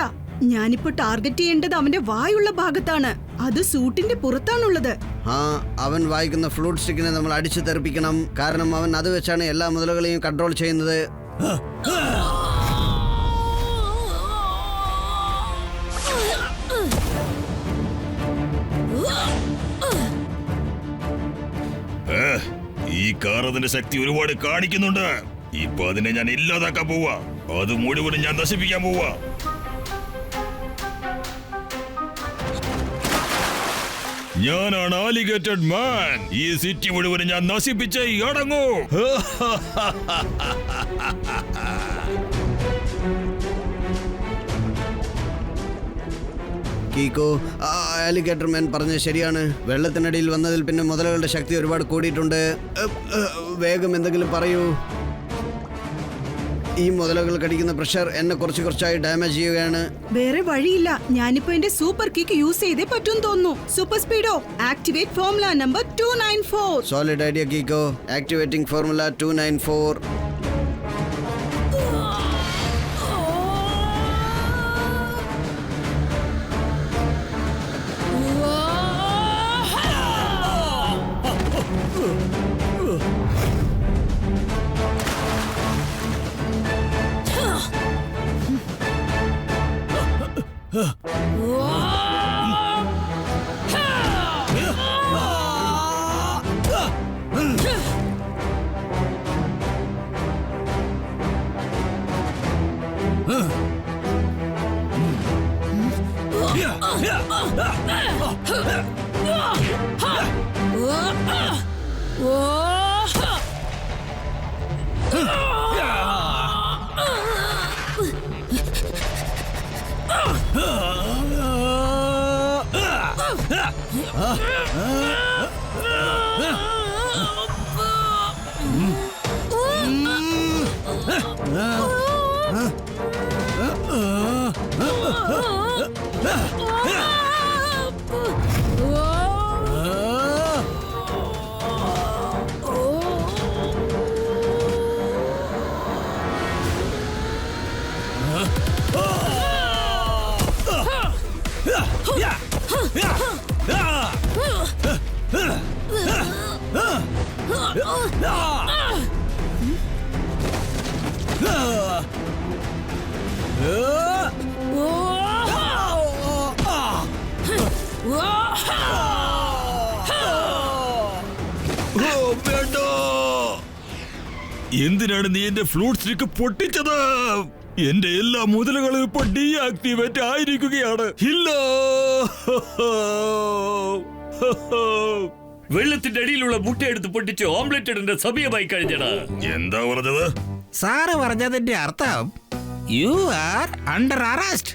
ഞാനിപ്പോ ടാർഗറ്റ് ചെയ്യേണ്ടത് അവന്റെ വായുള്ള ഭാഗത്താണ്. അത് സൂട്ടിന്റെ പുറത്താണുള്ളത്. ആ, അവൻ വായിക്കുന്ന ഫ്ലൂട്ട് സ്റ്റിക്കിനെ നമ്മൾ അടിച്ചു തെറിപ്പിക്കണം. കാരണം അവൻ അത് വെച്ചാണ് എല്ലാ മുതലുകളെയും കൺട്രോൾ ചെയ്യുന്നത്. ഈ കാർ അതിന്റെ ശക്തി ഒരുപാട് കാണിക്കുന്നുണ്ട്. ഇപ്പൊ അതിനെ ഞാൻ ഇല്ലാതാക്കാൻ പോവാ. അത് മുഴുവനും ഞാൻ നശിപ്പിക്കാൻ പോവാ. ഞാനാണ് ആലിഗേറ്റഡ് മാൻ. ഈ സിറ്റി മുഴുവനും ഞാൻ നശിപ്പിച്ചേ അടങ്ങൂ. കീക്കോ, ആ ആലിഗേറ്റർ മാൻ പറഞ്ഞത് ശരിയാണ്. വെള്ളത്തിനടിയിൽ വന്നതിൽ പിന്നെ മുതലകളുടെ ശക്തി ഒരുപാട് കൂടിയിട്ടുണ്ട്. വേഗം എന്തെങ്കിലും പറയൂ. ഈ മുതലകൾ കടിക്കുന്ന പ്രഷർ എന്നെ കുറച്ചായി ഡാമേജ് ചെയ്യുകയാണ്. വേറെ വഴിയില്ല. ഞാനിപ്പോ എന്റെ സൂപ്പർ കിക്ക് യൂസ് ചെയ്തേ പറ്റും തോന്നുന്നു. Super speedo, activate formula number 294. Solid idea കീക്കോ, activating formula 294. എന്തിനാണ് നീ എന്റെ ഫ്ലൂട്ട് സ്റ്റിക്ക് പൊട്ടിച്ചത്? എന്റെ എല്ലാ മുതലുകളും ഇപ്പൊ ഡീആക്ടിവേറ്റ് ആയിരിക്കുകയാണ്. ഇല്ല, വെള്ളത്തിന്റെ അടിയിലുള്ള മുട്ട എടുത്ത് പൊട്ടിച്ച് ഓംലെറ്റ് ഇടേണ്ട സമയമായി കഴിഞ്ഞടാ. എന്താ പറഞ്ഞത്? സാറ് പറഞ്ഞതിന്റെ അർത്ഥം യു ആർ അണ്ടർ അറസ്റ്റ്.